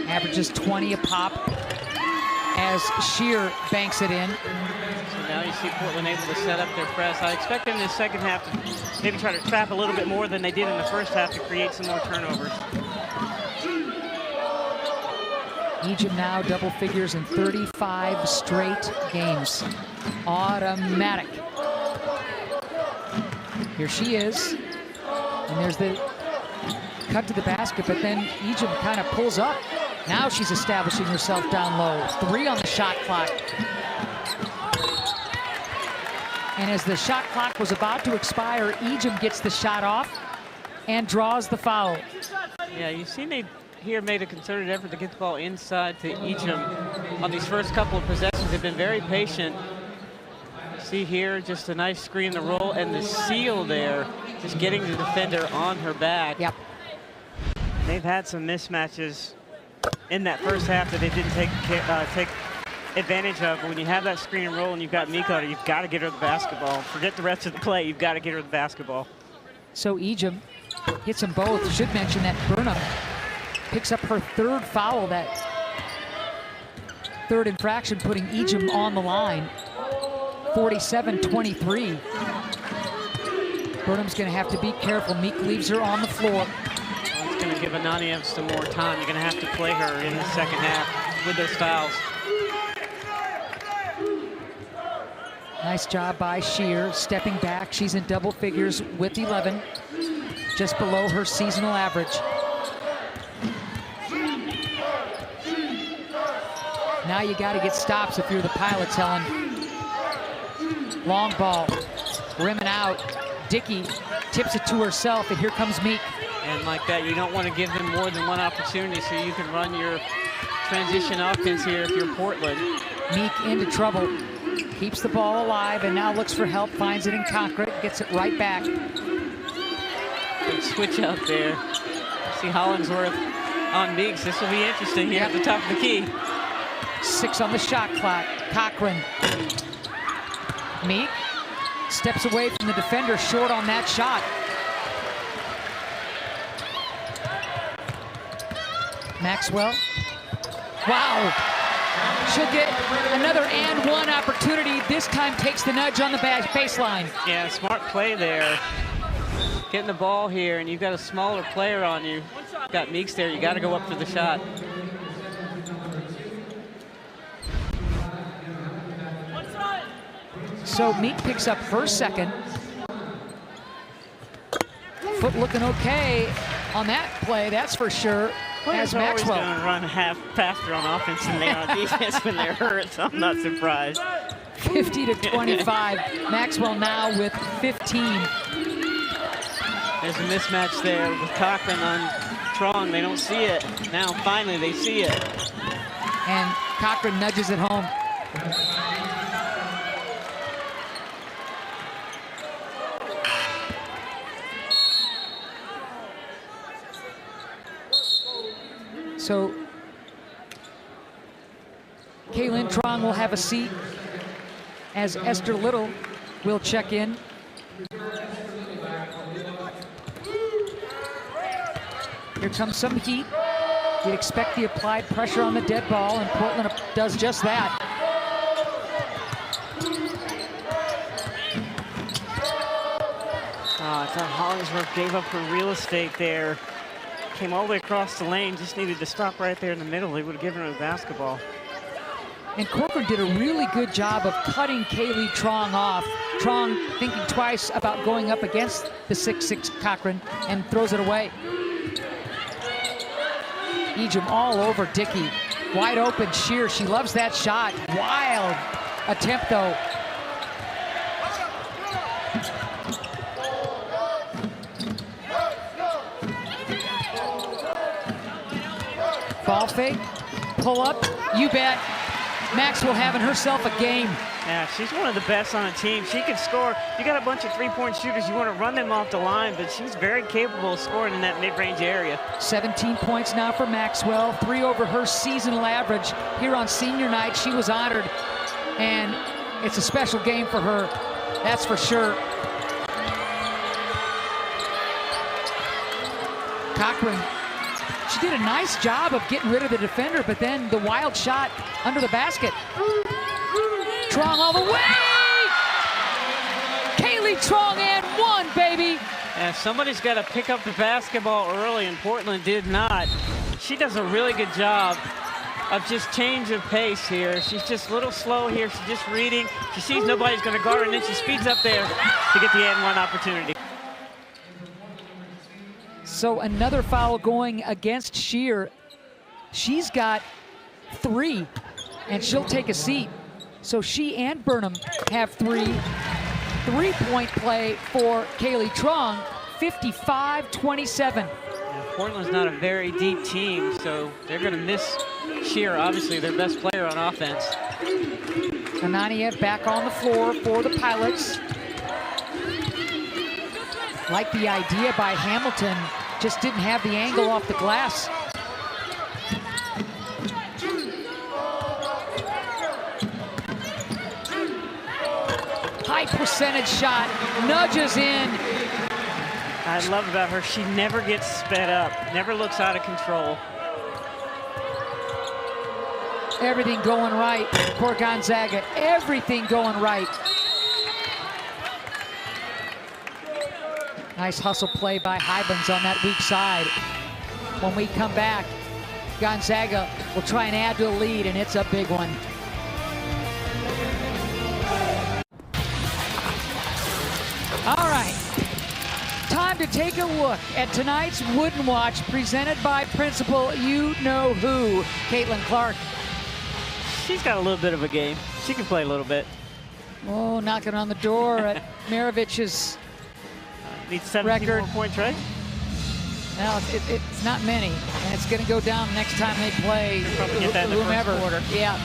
Averages 20 a pop as Shear banks it in. So now you see Portland able to set up their press. I expect them in the second half to maybe try to trap a little bit more than they did in the first half to create some more turnovers. Egypt now double figures in 35 straight games. Automatic. Here she is. And there's the cut to the basket, but then Egypt kind of pulls up. Now she's establishing herself down low. 3 on the shot clock. And as the shot clock was about to expire, Egypt gets the shot off and draws the foul. Yeah, you've seen they here made a concerted effort to get the ball inside to Egypt on these first couple of possessions. They've been very patient. See here, just a nice screen to roll, and the seal there, just getting the defender on her back. Yep. They've had some mismatches in that first half that they didn't take advantage of. When you have that screen and roll and you've got Meek on it, you've got to get her the basketball. Forget the rest of the play, you've got to get her the basketball. So Egypt hits them both. Should mention that Burnham picks up her 3rd foul, that 3rd infraction, putting Egypt on the line. 47-23. Burnham's going to have to be careful. Meek leaves her on the floor. It's going to give Ananiev some more time. You're going to have to play her in the second half with those fouls. Nice job by Shear, stepping back. She's in double figures with 11, just below her seasonal average. Now you got to get stops if you're the Pilots, Helen. Long ball, rimming out. Dickey tips it to herself, and here comes Meek. And like that, you don't want to give them more than one opportunity so you can run your transition offense here if you're Portland. Meek into trouble, keeps the ball alive, and now looks for help, finds it in concrete, gets it right back. Good switch out there. See Hollingsworth on Meeks. This will be interesting here at the top of the key. 6 on the shot clock. Cochran. Meek steps away from the defender, short on that shot. Maxwell. Wow. She'll get another and one opportunity. This time takes the nudge on the baseline. Yeah, smart play there. Getting the ball here, and you've got a smaller player on you. Got Meeks there. You got to go up for the shot. So Meek picks up her 2nd. Foot looking okay on that play, that's for sure. As Maxwell going to run half faster on offense than they are on defense when they're hurt, so I'm not surprised. 50-25. Maxwell now with 15. There's a mismatch there with Cochran on Trong. They don't see it. Now finally they see it. And Cochran nudges it home. So Kaylin Trong will have a seat as Esther Little will check in. Here comes some heat. You'd expect the applied pressure on the dead ball, and Portland does just that. I thought Hollingsworth gave up her real estate there. Came all the way across the lane, just needed to stop right there in the middle. They would have given her the basketball. And Corcoran did a really good job of cutting Kaylee Trong off. Trong thinking twice about going up against the 6'6" Cochran and throws it away. Ejim all over Dickey. Wide open Shear, she loves that shot. Wild attempt though. Ball fake, pull up, you bet. Maxwell having herself a game. Yeah, she's one of the best on the team. She can score. You got a bunch of three-point shooters. You want to run them off the line, but she's very capable of scoring in that mid-range area. 17 points now for Maxwell, 3 over her seasonal average. Here on senior night, she was honored, and it's a special game for her, that's for sure. Cochran, she did a nice job of getting rid of the defender, but then the wild shot under the basket. Trong all the way! Kaylee Trong and one, baby! Yeah, somebody's got to pick up the basketball early, and Portland did not. She does a really good job of just change of pace here. She's just a little slow here. She's just reading. She sees nobody's going to guard her, and then she speeds up there to get the and one opportunity. So another foul going against Shear. She's got 3, and she'll take a seat. So she and Burnham have 3. 3-point play for Kaylee Trong, 55-27. Portland's not a very deep team, so they're going to miss Shear, obviously their best player on offense. Ananiev back on the floor for the Pilots. Like the idea by Hamilton, just didn't have the angle off the glass. High percentage shot, nudges in. I love about her, she never gets sped up, never looks out of control. Everything going right for Gonzaga, everything going right. Nice hustle play by Hybens on that weak side. When we come back, Gonzaga will try and add to the lead, and it's a big one. All right, time to take a look at tonight's Wooden Watch presented by Principal You-Know-Who, Caitlin Clark. She's got a little bit of a game. She can play a little bit. Oh, knocking on the door at Maravich's Needs 17 more points, right? Now it's not many, and it's going to go down next time they play Get that in the whomever. first quarter. Yeah.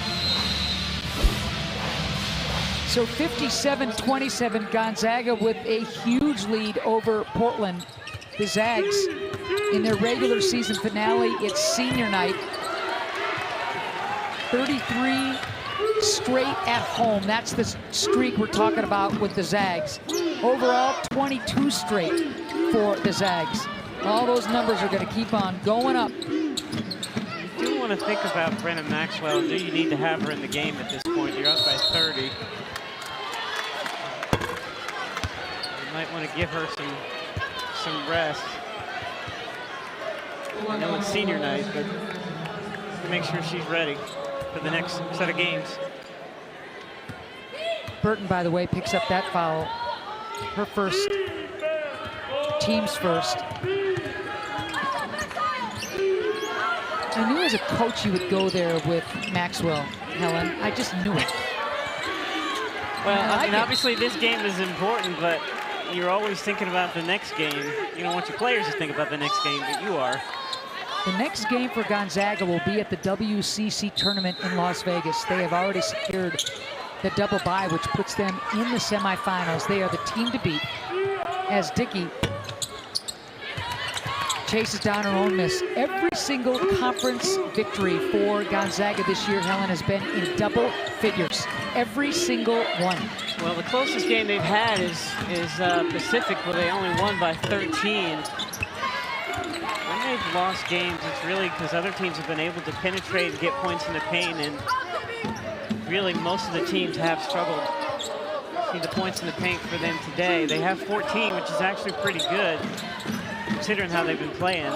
So 57-27, Gonzaga with a huge lead over Portland. The Zags in their regular season finale, it's senior night. 33 straight at home. That's the streak we're talking about with the Zags. Overall, 22 straight for the Zags. All those numbers are going to keep on going up. You do want to think about Brenna Maxwell. Do you need to have her in the game at this point? You're up by 30. You might want to give her some rest. I know it's senior night, but make sure she's ready for the next set of games. Burton, by the way, picks up that foul. Her first, team's first. I knew as a coach you would go there with Maxwell, Helen. I just knew it. Well, I mean, obviously this game is important, but you're always thinking about the next game. You don't want your players to think about the next game, but you are. The next game for Gonzaga will be at the WCC tournament in Las Vegas. They have already secured the double bye, which puts them in the semifinals. They are the team to beat as Dickey chases down her own miss. Every single conference victory for Gonzaga this year, Helen, has been in double figures. Every single one. Well, the closest game they've had is Pacific, where they only won by 13. When they've lost games, it's really because other teams have been able to penetrate and get points in the paint, and really most of the teams have struggled. See the points in the paint for them today. They have 14, which is actually pretty good, considering how they've been playing.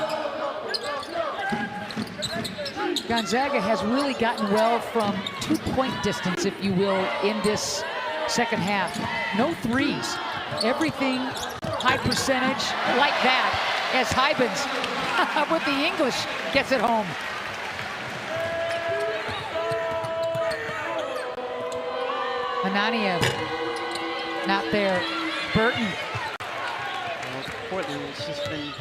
Gonzaga has really gotten well from two-point distance, if you will, in this second half. No threes. Everything high percentage like that, as Hybens with the English gets it home. Ananiev not there. Burton. Well, Portland has just been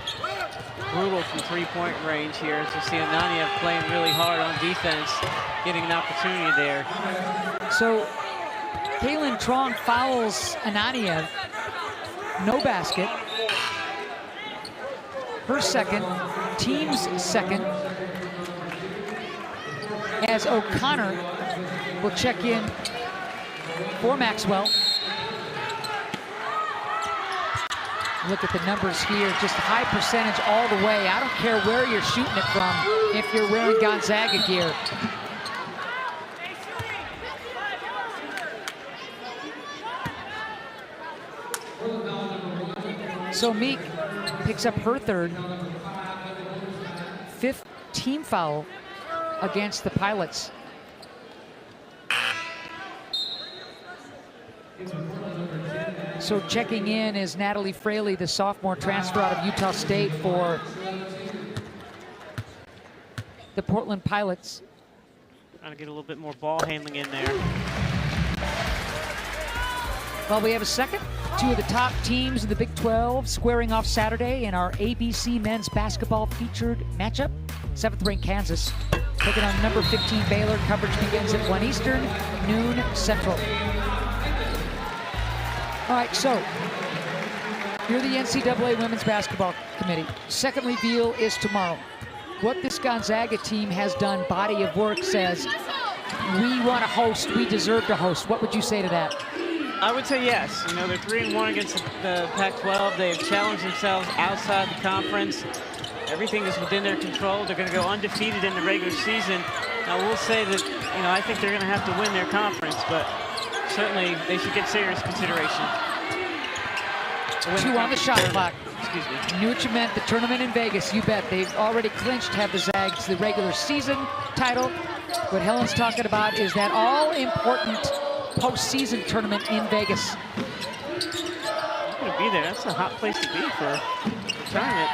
brutal from three-point range here. To see Ananiev playing really hard on defense, getting an opportunity there. So Kaylee Trong fouls Ananiev. No basket. Her second, team's second. As O'Connor will check in for Maxwell. Look at the numbers here, just high percentage all the way. I don't care where you're shooting it from if you're wearing Gonzaga gear. So Meek picks up her third, fifth team foul against the Pilots. So checking in is Natalie Fraley, the sophomore transfer out of Utah State for the Portland Pilots. Trying to get a little bit more ball handling in there. Well, we have a second. Two of the top teams in the Big 12 squaring off Saturday in our ABC men's basketball featured matchup. 7th-ranked Kansas taking on number 15 Baylor. Coverage begins at 1 Eastern, noon Central. All right, so you're the NCAA Women's Basketball Committee. Second reveal is tomorrow. What this Gonzaga team has done, body of work, says we want to host, we deserve to host. What would you say to that? I would say yes. You know, they're 3-1 against the Pac-12. They've challenged themselves outside the conference. Everything is within their control. They're going to go undefeated in the regular season. Now, we'll say that, you know, I think they're going to have to win their conference, but certainly they should get serious consideration. 2 on the shot clock. Excuse me. Knew what you meant, the tournament in Vegas, you bet. They've already clinched, have the Zags, the regular season title. What Helen's talking about is that all-important postseason tournament in Vegas. I'm going to be there. That's a hot place to be for a tournament.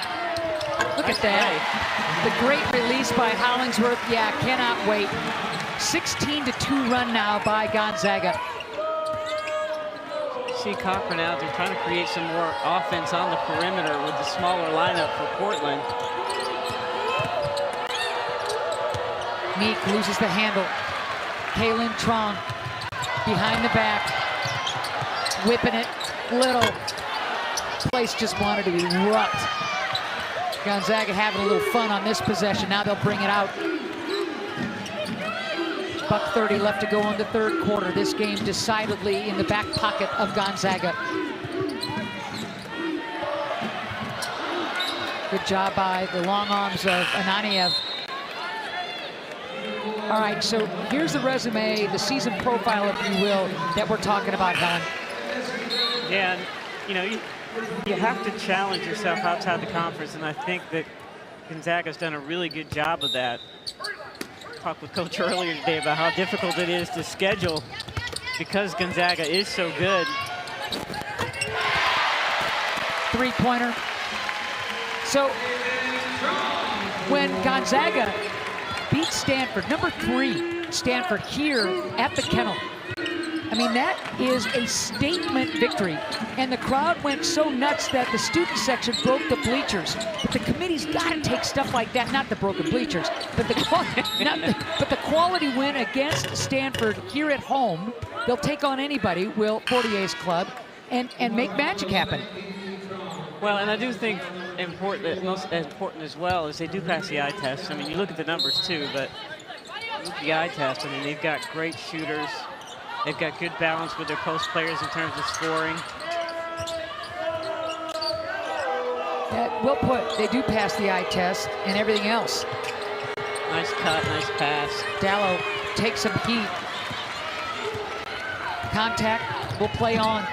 Look at that. The great release by Hollingsworth. Yeah, cannot wait. 16-2 run now by Gonzaga. See Cochran out there trying to create some more offense on the perimeter with the smaller lineup for Portland. Meek loses the handle. Kaylin Trong behind the back, whipping it. Little. Place just wanted to erupt. Gonzaga having a little fun on this possession. Now they'll bring it out. Buck 30 left to go in the third quarter. This game decidedly in the back pocket of Gonzaga. Good job by the long arms of Ananiev. All right, so here's the resume, the season profile, if you will, that we're talking about, Helen. Yeah, and, you know, you have to challenge yourself outside the conference, and I think that Gonzaga's done a really good job of that. Talked with Coach earlier today about how difficult it is to schedule because Gonzaga is so good. Three-pointer. So when Gonzaga beat Stanford, number 3 Stanford here at the Kennel, I mean, that is a statement victory. And the crowd went so nuts that the student section broke the bleachers. But the committee's got to take stuff like that, not the broken bleachers, but the quality win against Stanford here at home. They'll take on anybody, Will Fortier's club, and make magic happen. Well, and I do think most important as well is they do pass the eye test. I mean, you look at the numbers too, but the eye test, I mean, they've got great shooters. They've got good balance with their post players in terms of scoring. Yeah, well put. They do pass the eye test and everything else. Nice cut, nice pass. Dallow takes some heat. Contact will play on.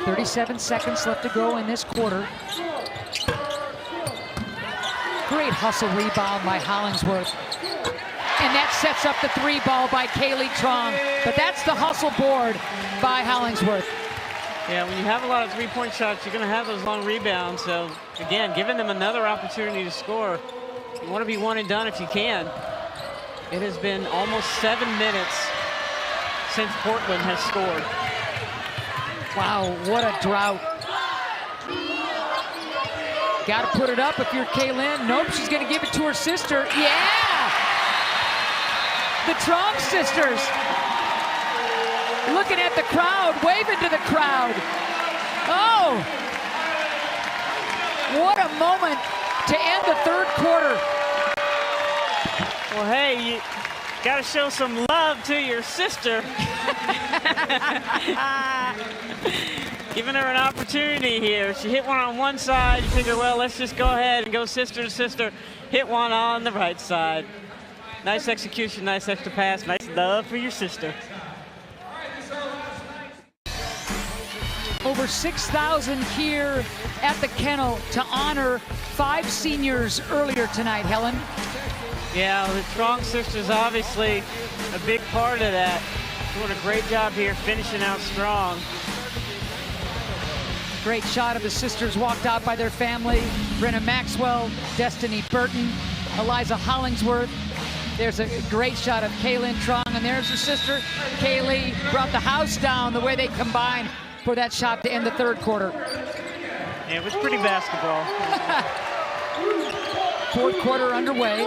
.37 seconds left to go in this quarter. Great hustle rebound by Hollingsworth. And that sets up the 3 ball by Kaylee Trong. But that's the hustle board by Hollingsworth. Yeah, when you have a lot of three-point shots, you're going to have those long rebounds. So, again, giving them another opportunity to score. You want to be one and done if you can. It has been almost 7 minutes since Portland has scored. Wow, what a drought. Got to put it up if you're Kaylin. Nope, she's going to give it to her sister. Yeah! The Trong sisters. Looking at the crowd, waving to the crowd. Oh! What a moment to end the third quarter. Well, hey, you got to show some love to your sister. Giving her an opportunity here. She hit one on one side. You figure, well, let's just go ahead and go sister to sister. Hit one on the right side. Nice execution, nice extra pass, nice love for your sister. Over 6,000 here at the kennel to honor 5 seniors earlier tonight, Helen. Yeah, the Strong sisters obviously a big part of that. Doing a great job here, finishing out strong. Great shot of the sisters walked out by their family. Brenna Maxwell, Destiny Burton, Eliza Hollingsworth. There's a great shot of Kaylin Trong, and there's her sister, Kaylee. Brought the house down the way they combined for that shot to end the third quarter. Yeah, it was pretty basketball. Fourth quarter underway.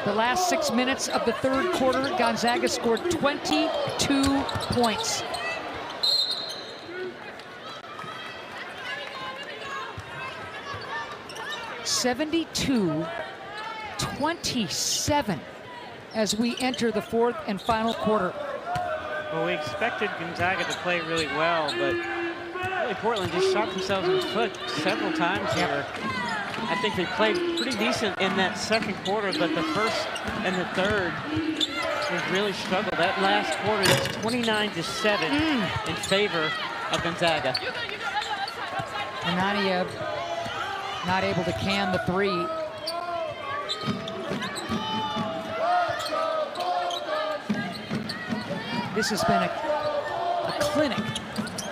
The last 6 minutes of the third quarter, Gonzaga scored 22 points. (72-27) as we enter the fourth and final quarter. Well, we expected Gonzaga to play really well, but really Portland just shot themselves in the foot several times here. I think they played pretty decent in that second quarter, but the first and the third was really struggled. That last quarter, it's 29-7 in favor of Gonzaga. Ananiev not able to can the three. This has been a clinic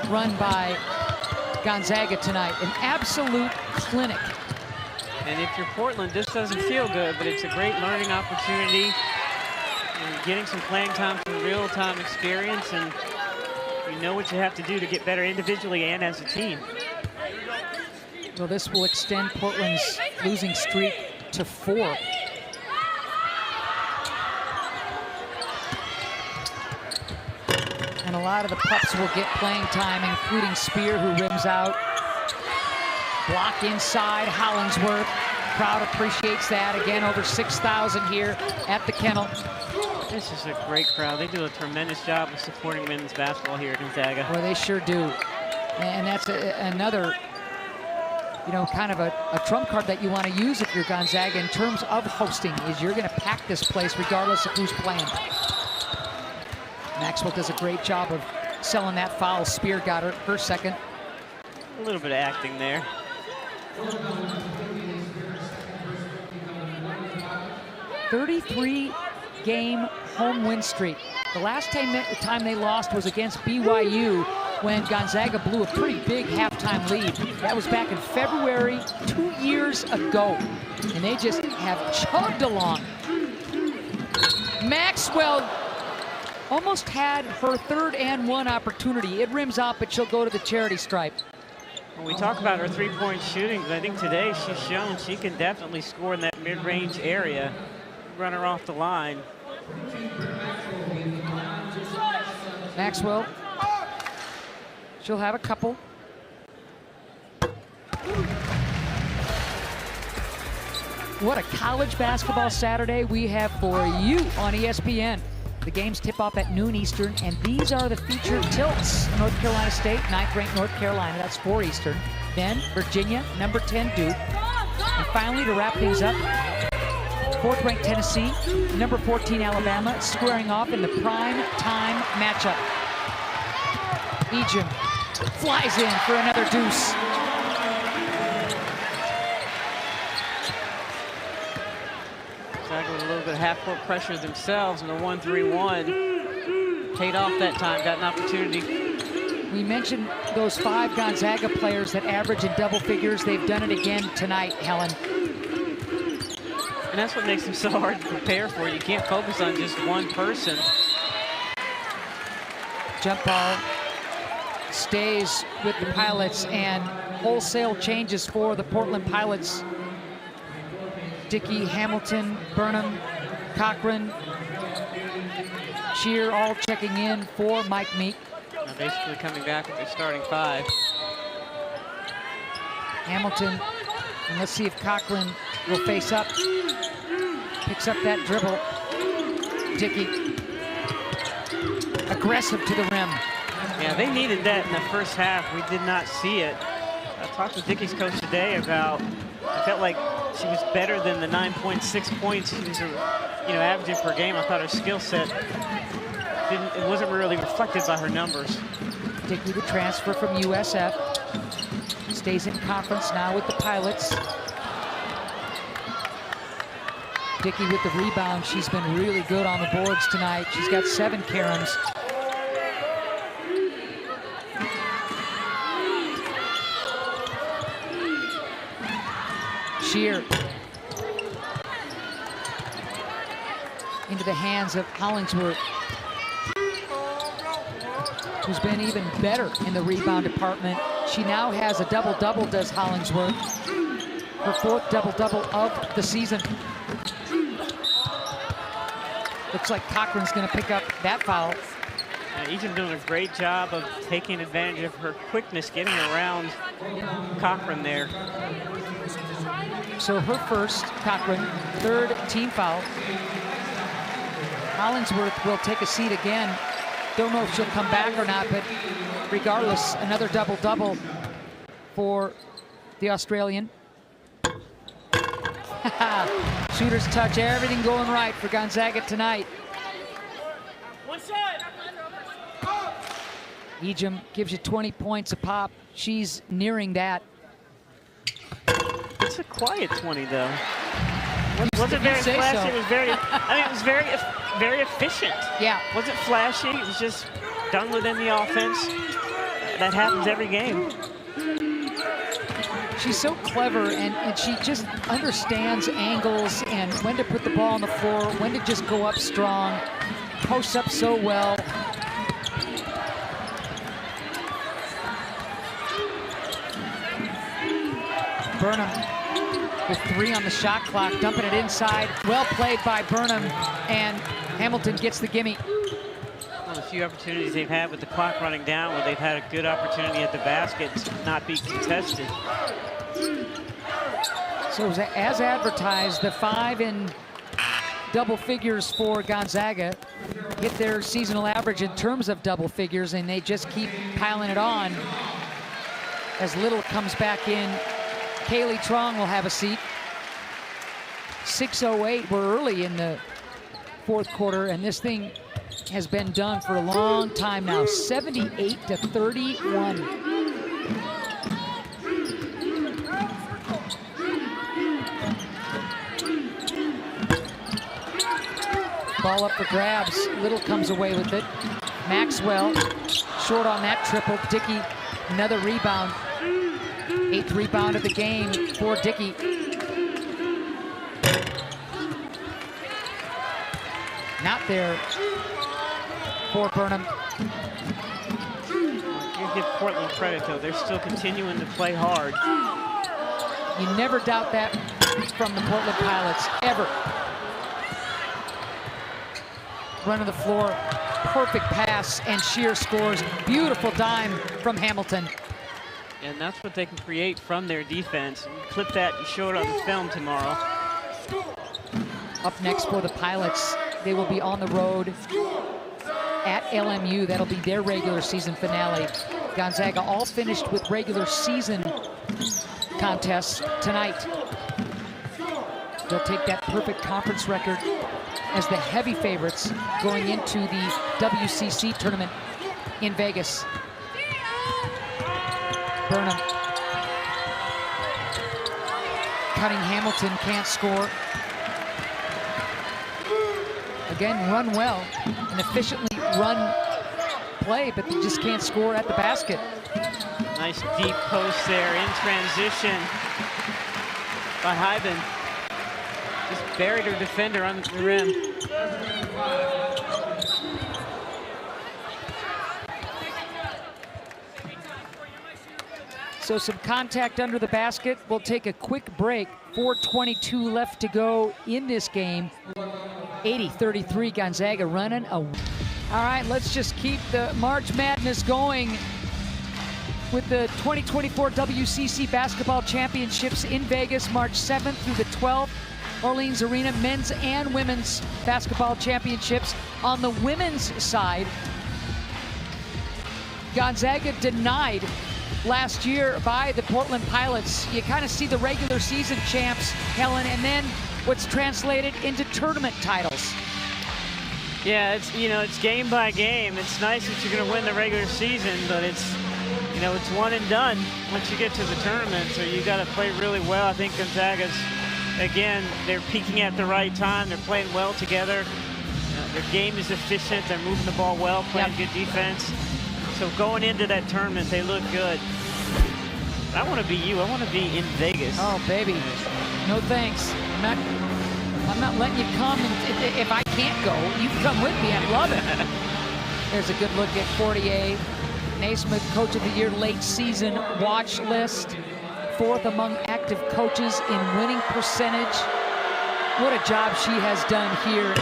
run by Gonzaga tonight, an absolute clinic. And if you're Portland, this doesn't feel good, but it's a great learning opportunity. You're getting some playing time, some real-time experience, and you know what you have to do to get better individually and as a team. Well, this will extend Portland's losing streak to 4. And a lot of the pups will get playing time, including Spear, who rims out. Block inside, Hollingsworth. Crowd appreciates that. Again, over 6,000 here at the kennel. This is a great crowd. They do a tremendous job of supporting men's basketball here at Gonzaga. Well, they sure do. And that's another, you know, kind of a trump card that you want to use if you're Gonzaga in terms of hosting, is you're going to pack this place regardless of who's playing. Maxwell does a great job of selling that foul. Spear got her second. A little bit of acting there. 33-game home win streak. The last time they lost was against BYU when Gonzaga blew a pretty big halftime lead. That was back in February 2 years ago. And they just have chugged along. Maxwell almost had her 3rd and 1 opportunity. It rims out, but she'll go to the charity stripe. When we talk about her three-point shooting, I think today she's shown she can definitely score in that mid-range area. Run her off the line. Maxwell, she'll have a couple. What a college basketball Saturday we have for you on ESPN. The games tip off at noon Eastern, and these are the featured tilts. North Carolina State, 9th-ranked North Carolina, that's 4 Eastern. Then Virginia, number 10 Duke. And finally, to wrap things up, 4th-ranked Tennessee, number 14 Alabama, squaring off in the prime time matchup. Ejim flies in for another deuce. Gonzaga with a little bit of half-court pressure themselves in the 1-3-1. Paid off that time, got an opportunity. We mentioned those 5 Gonzaga players that average in double figures. They've done it again tonight, Helen. And that's what makes them so hard to prepare for. You can't focus on just one person. Jump ball stays with the Pilots, and wholesale changes for the Portland Pilots. Dickey, Hamilton, Burnham, Cochran, Shear all checking in for Mike Meek. Now basically coming back with their starting 5. Hamilton, and let's see if Cochran will face up. Picks up that dribble. Dickey, aggressive to the rim. Yeah, they needed that in the first half. We did not see it. I talked with Dickey's coach today about, I felt like she was better than the 9.6 points she was, averaging per game. I thought her skill set it wasn't really reflected by her numbers. Dickey, the transfer from USF, stays in conference now with the Pilots. Dickey with the rebound. She's been really good on the boards tonight. She's got 7 caroms. Shear into the hands of Hollingsworth, who's been even better in the rebound department. She now has a double-double, does Hollingsworth. Her 4th double-double of the season. Looks like Cochran's going to pick up that foul. Ejim doing a great job of taking advantage of her quickness, getting around Cochran there. So her first, Cochran, 3rd team foul. Hollingsworth will take a seat again. Don't know if she'll come back or not, but regardless, another double-double for the Australian. Shooter's touch, everything going right for Gonzaga tonight. Ejim gives you 20 points a pop. She's nearing that. It's a quiet 20, though. Wasn't very flashy. So. It was very. I mean, it was very efficient. Yeah. Wasn't flashy. It was just done within the offense. That happens every game. She's so clever, and she just understands angles and when to put the ball on the floor, when to just go up strong. Posts up so well. Burnham with 3 on the shot clock, dumping it inside. Well played by Burnham, and Hamilton gets the gimme. One of the few opportunities they've had with the clock running down, where they've had a good opportunity at the basket to not be contested. So as advertised, the 5 in double figures for Gonzaga hit their seasonal average in terms of double figures, and they just keep piling it on as Little comes back in. Kaylee Trong will have a seat. 6:08, we're early in the 4th quarter, and this thing has been done for a long time now. 78-31. Ball up for grabs. Little comes away with it. Maxwell short on that triple. Dickey, another rebound. 8th rebound of the game for Dickey. Not there for Burnham. You give Portland credit, though. They're still continuing to play hard. You never doubt that from the Portland Pilots, ever. Run of the floor, perfect pass, and Shear scores. Beautiful dime from Hamilton. And that's what they can create from their defense. You clip that and show it on the film tomorrow. Up next for the Pilots, they will be on the road at LMU. That'll be their regular season finale. Gonzaga all finished with regular season contests tonight. They'll take that perfect conference record as the heavy favorites going into the WCC tournament in Vegas. Burnham. Cutting Hamilton, can't score. Again, run well, and efficiently run play, but they just can't score at the basket. Nice deep post there in transition by Hyben. Just buried her defender on the rim. So some contact under the basket. We'll take a quick break. 4:22 left to go in this game. 80-33, Gonzaga running. All right, let's just keep the March Madness going with the 2024 WCC Basketball Championships in Vegas, March 7th through the 12th. Orleans Arena, men's and women's basketball championships. On the women's side, Gonzaga denied last year by the Portland Pilots. You kind of see the regular season champs, Helen, and then what's translated into tournament titles. Yeah, it's game by game. It's nice that you're going to win the regular season, but it's one and done once you get to the tournament. So you got to play really well. I think Gonzaga's, again, they're peaking at the right time. They're playing well together. Their game is efficient. They're moving the ball well, playing good defense. So going into that tournament, they look good. I want to be you. I want to be in Vegas. Oh, baby. No thanks. I'm not letting you come. And if I can't go, you can come with me. I love it. There's a good look at Fortier. Naismith Coach of the Year late season watch list. 4th among active coaches in winning percentage. What a job she has done here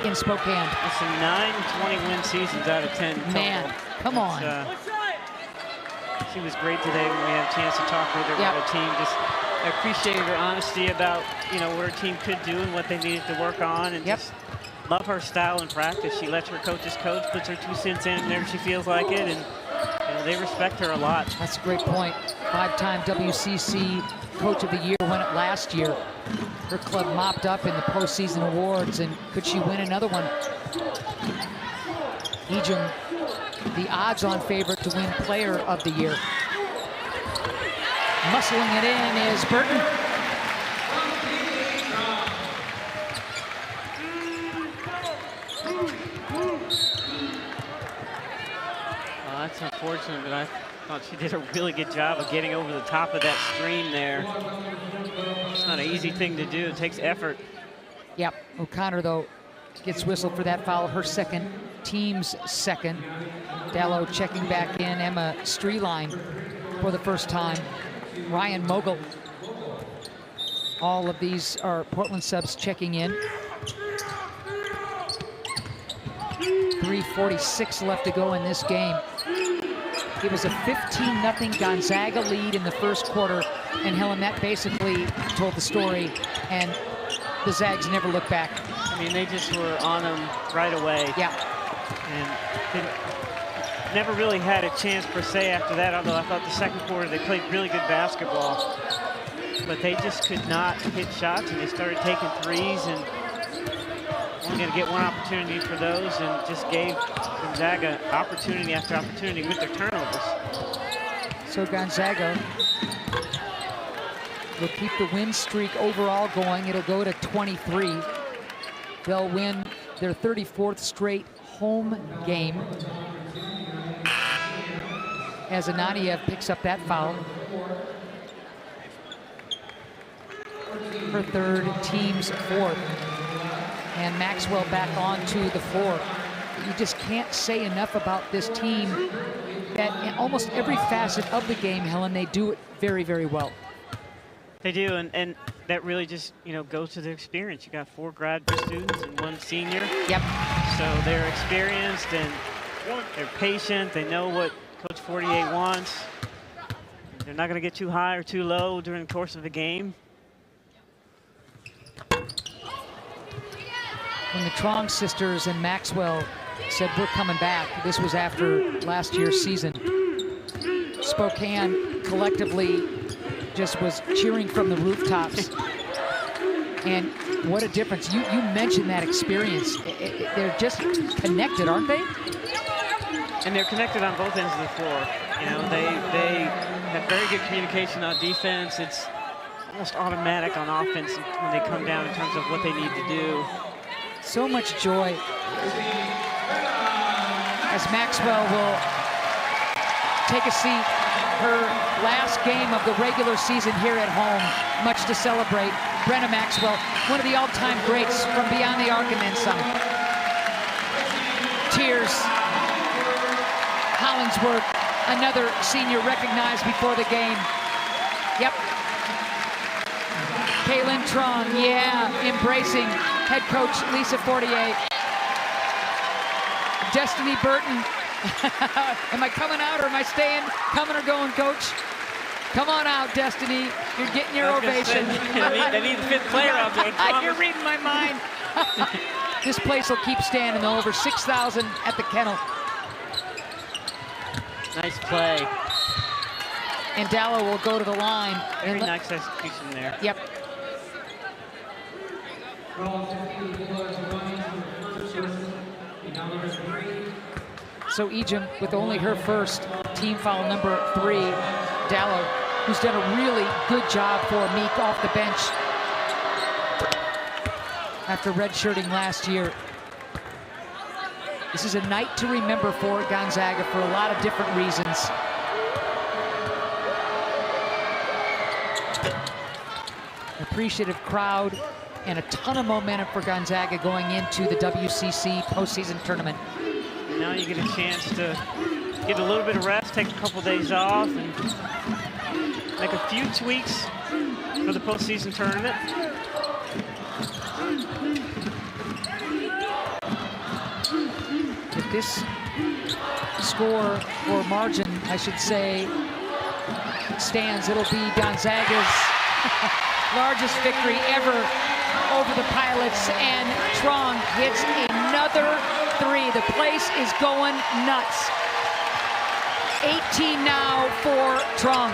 in Spokane. It's a 9 20-win seasons out of 10 total. Man, come on. She was great today when we had a chance to talk with her about her team. Just appreciated her honesty about what her team could do and what they needed to work on, and just love her style in practice. She lets her coaches coach, puts her 2 cents in whenever she feels like it, and they respect her a lot. That's a great point. 5-time WCC Coach of the Year, won it last year. Her club mopped up in the postseason awards, and could she win another one? Ejim, the odds-on favorite to win Player of the Year. Muscling it in is Burton. That's unfortunate, but I thought she did a really good job of getting over the top of that screen there. It's not an easy thing to do. It takes effort. Yep. O'Connor, though, gets whistled for that foul. Her second, team's second. Dallow checking back in. Emma Streeline for the first time. Ryan Mogul. All of these are Portland subs checking in. 3:46 left to go in this game. It was a 15-0 Gonzaga lead in the first quarter, and Helen, that basically told the story, and the Zags never looked back. I mean, they just were on them right away. Yeah. And never really had a chance per se after that, although I thought the second quarter they played really good basketball. But they just could not hit shots, and they started taking threes, and only going to get one opportunity for those, and just gave Gonzaga opportunity after opportunity with their turnovers. So Gonzaga will keep the win streak overall going. It'll go to 23. They'll win their 34th straight home game as Ananiev picks up that foul. Her third, team's 4th. And Maxwell back onto the floor. You just can't say enough about this team that in almost every facet of the game, Helen, they do it very, very well. They do, and that really just, goes to their experience. You got 4 grad students and 1 senior. Yep. So they're experienced and they're patient. They know what Coach Fortier wants. They're not going to get too high or too low during the course of the game. When the Trong sisters and Maxwell said, "We're coming back," this was after last year's season. Spokane collectively just was cheering from the rooftops. And what a difference. You mentioned that experience. They're just connected, aren't they? And they're connected on both ends of the floor. They have very good communication on defense. It's almost automatic on offense when they come down in terms of what they need to do. So much joy as Maxwell will take a seat. Her last game of the regular season here at home, much to celebrate. Brenna Maxwell, one of the all-time greats from beyond the arc and then some. Tears. Hollingsworth, another senior recognized before the game. Yep. Kaylin Trong, embracing head coach Lisa Fortier. Destiny Burton. Am I coming out or am I staying? Coming or going, coach? Come on out, Destiny. You're getting your ovation. They need the 5th player out there. You're reading my mind. This place will keep standing, though. Over 6,000 at the kennel. Nice play. And Dallow will go to the line. Very nice execution there. Yep. So Ejim with only her first team foul, number 3. Dallow, who's done a really good job for Meek off the bench after redshirting last year. This is a night to remember for Gonzaga for a lot of different reasons. Appreciative crowd and a ton of momentum for Gonzaga going into the WCC postseason tournament. Now you get a chance to get a little bit of rest, take a couple days off, and make a few tweaks for the postseason tournament. If this score, or margin, I should say, stands, it'll be Gonzaga's largest victory ever over the Pilots, and Trong hits another 3. The place is going nuts. 18 now for Trong.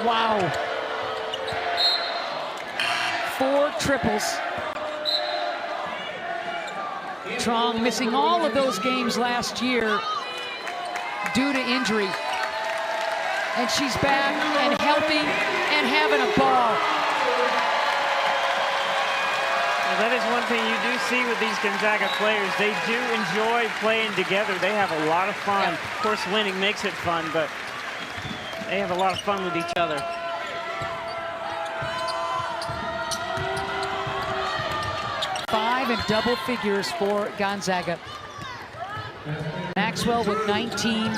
Wow. 4 triples. Trong missing all of those games last year due to injury. And she's back and healthy and having a ball. Well, that is one thing you do see with these Gonzaga players. They do enjoy playing together. They have a lot of fun. Of course, winning makes it fun, but they have a lot of fun with each other. Five in double figures for Gonzaga. Maxwell with 19.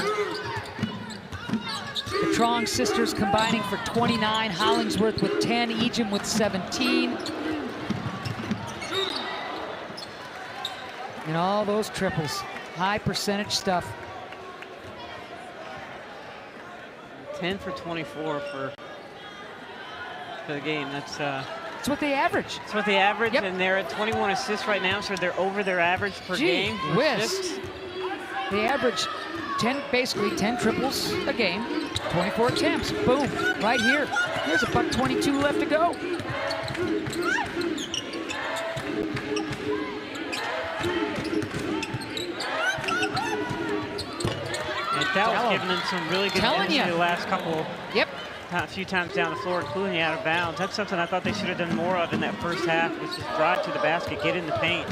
The Trong sisters combining for 29. Hollingsworth with 10. Ejim with 17. And all those triples. High percentage stuff. 10 for 24 for the game. That's what they average. That's what they average, Yep. and they're at 21 assists right now, so they're over their average per game. Whiz. They average 10, basically 10 triples a game, 24 attempts. Boom, right here. There's a buck 22 left to go. And Dallow's given them some really good energy the last couple. Yep. A few times down the floor, including out of bounds. That's something I thought they should have done more of in that first half, which is drive to the basket, get in the paint.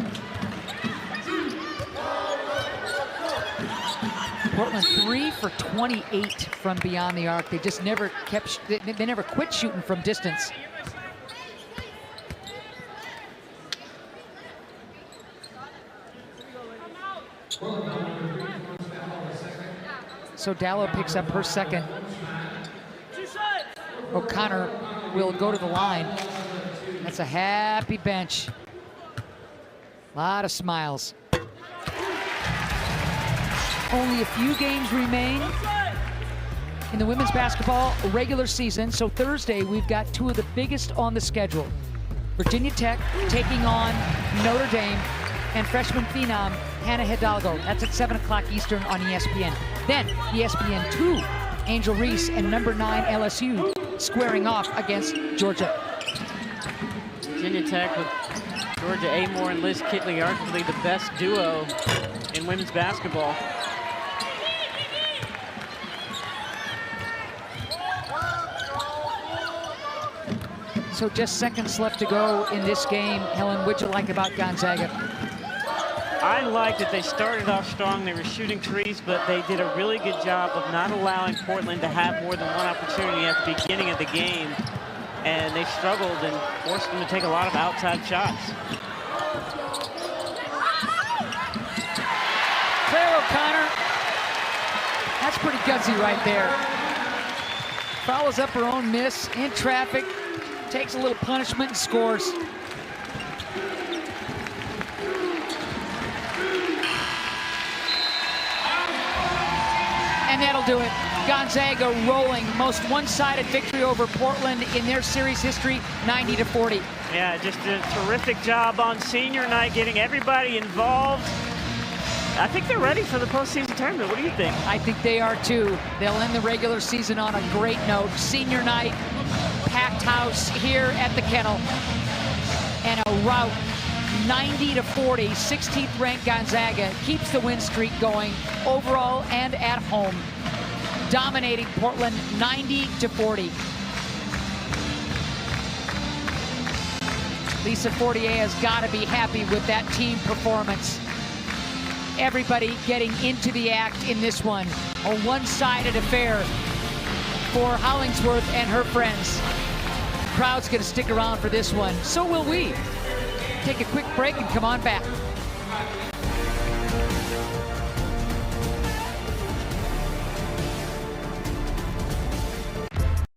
Portland 3 for 28 from beyond the arc. They just never they never quit shooting from distance. So Dallow picks up her second. O'Connor will go to the line. That's a happy bench. A lot of smiles. Only a few games remain in the women's basketball regular season. So Thursday, we've got 2 of the biggest on the schedule. Virginia Tech taking on Notre Dame, and freshman phenom Hannah Hidalgo. That's at 7 o'clock Eastern on ESPN. Then ESPN 2, Angel Reese and number 9 LSU squaring off against Georgia. Virginia Tech with Georgia Amore and Liz Kitley, arguably the best duo in women's basketball. So just seconds left to go in this game. Helen, what'd you like about Gonzaga? I like that they started off strong. They were shooting threes, but they did a really good job of not allowing Portland to have more than one opportunity at the beginning of the game. And they struggled and forced them to take a lot of outside shots. Claire O'Connor, that's pretty gutsy right there. Follows up her own miss in traffic, takes a little punishment and scores. And that'll do it. Gonzaga rolling. Most one-sided victory over Portland in their series history, 90-40. Yeah, just a terrific job on senior night, getting everybody involved. I think they're ready for the postseason tournament. What do you think? I think they are too. They'll end the regular season on a great note. Senior night, packed house here at the Kennel, and a rout 90-40, 16th ranked Gonzaga keeps the win streak going overall and at home, dominating Portland 90-40. Lisa Fortier has got to be happy with that team performance. Everybody getting into the act in this one. A one-sided affair for Hollingsworth and her friends. Crowd's going to stick around for this one. So will we. Take a quick break and come on back.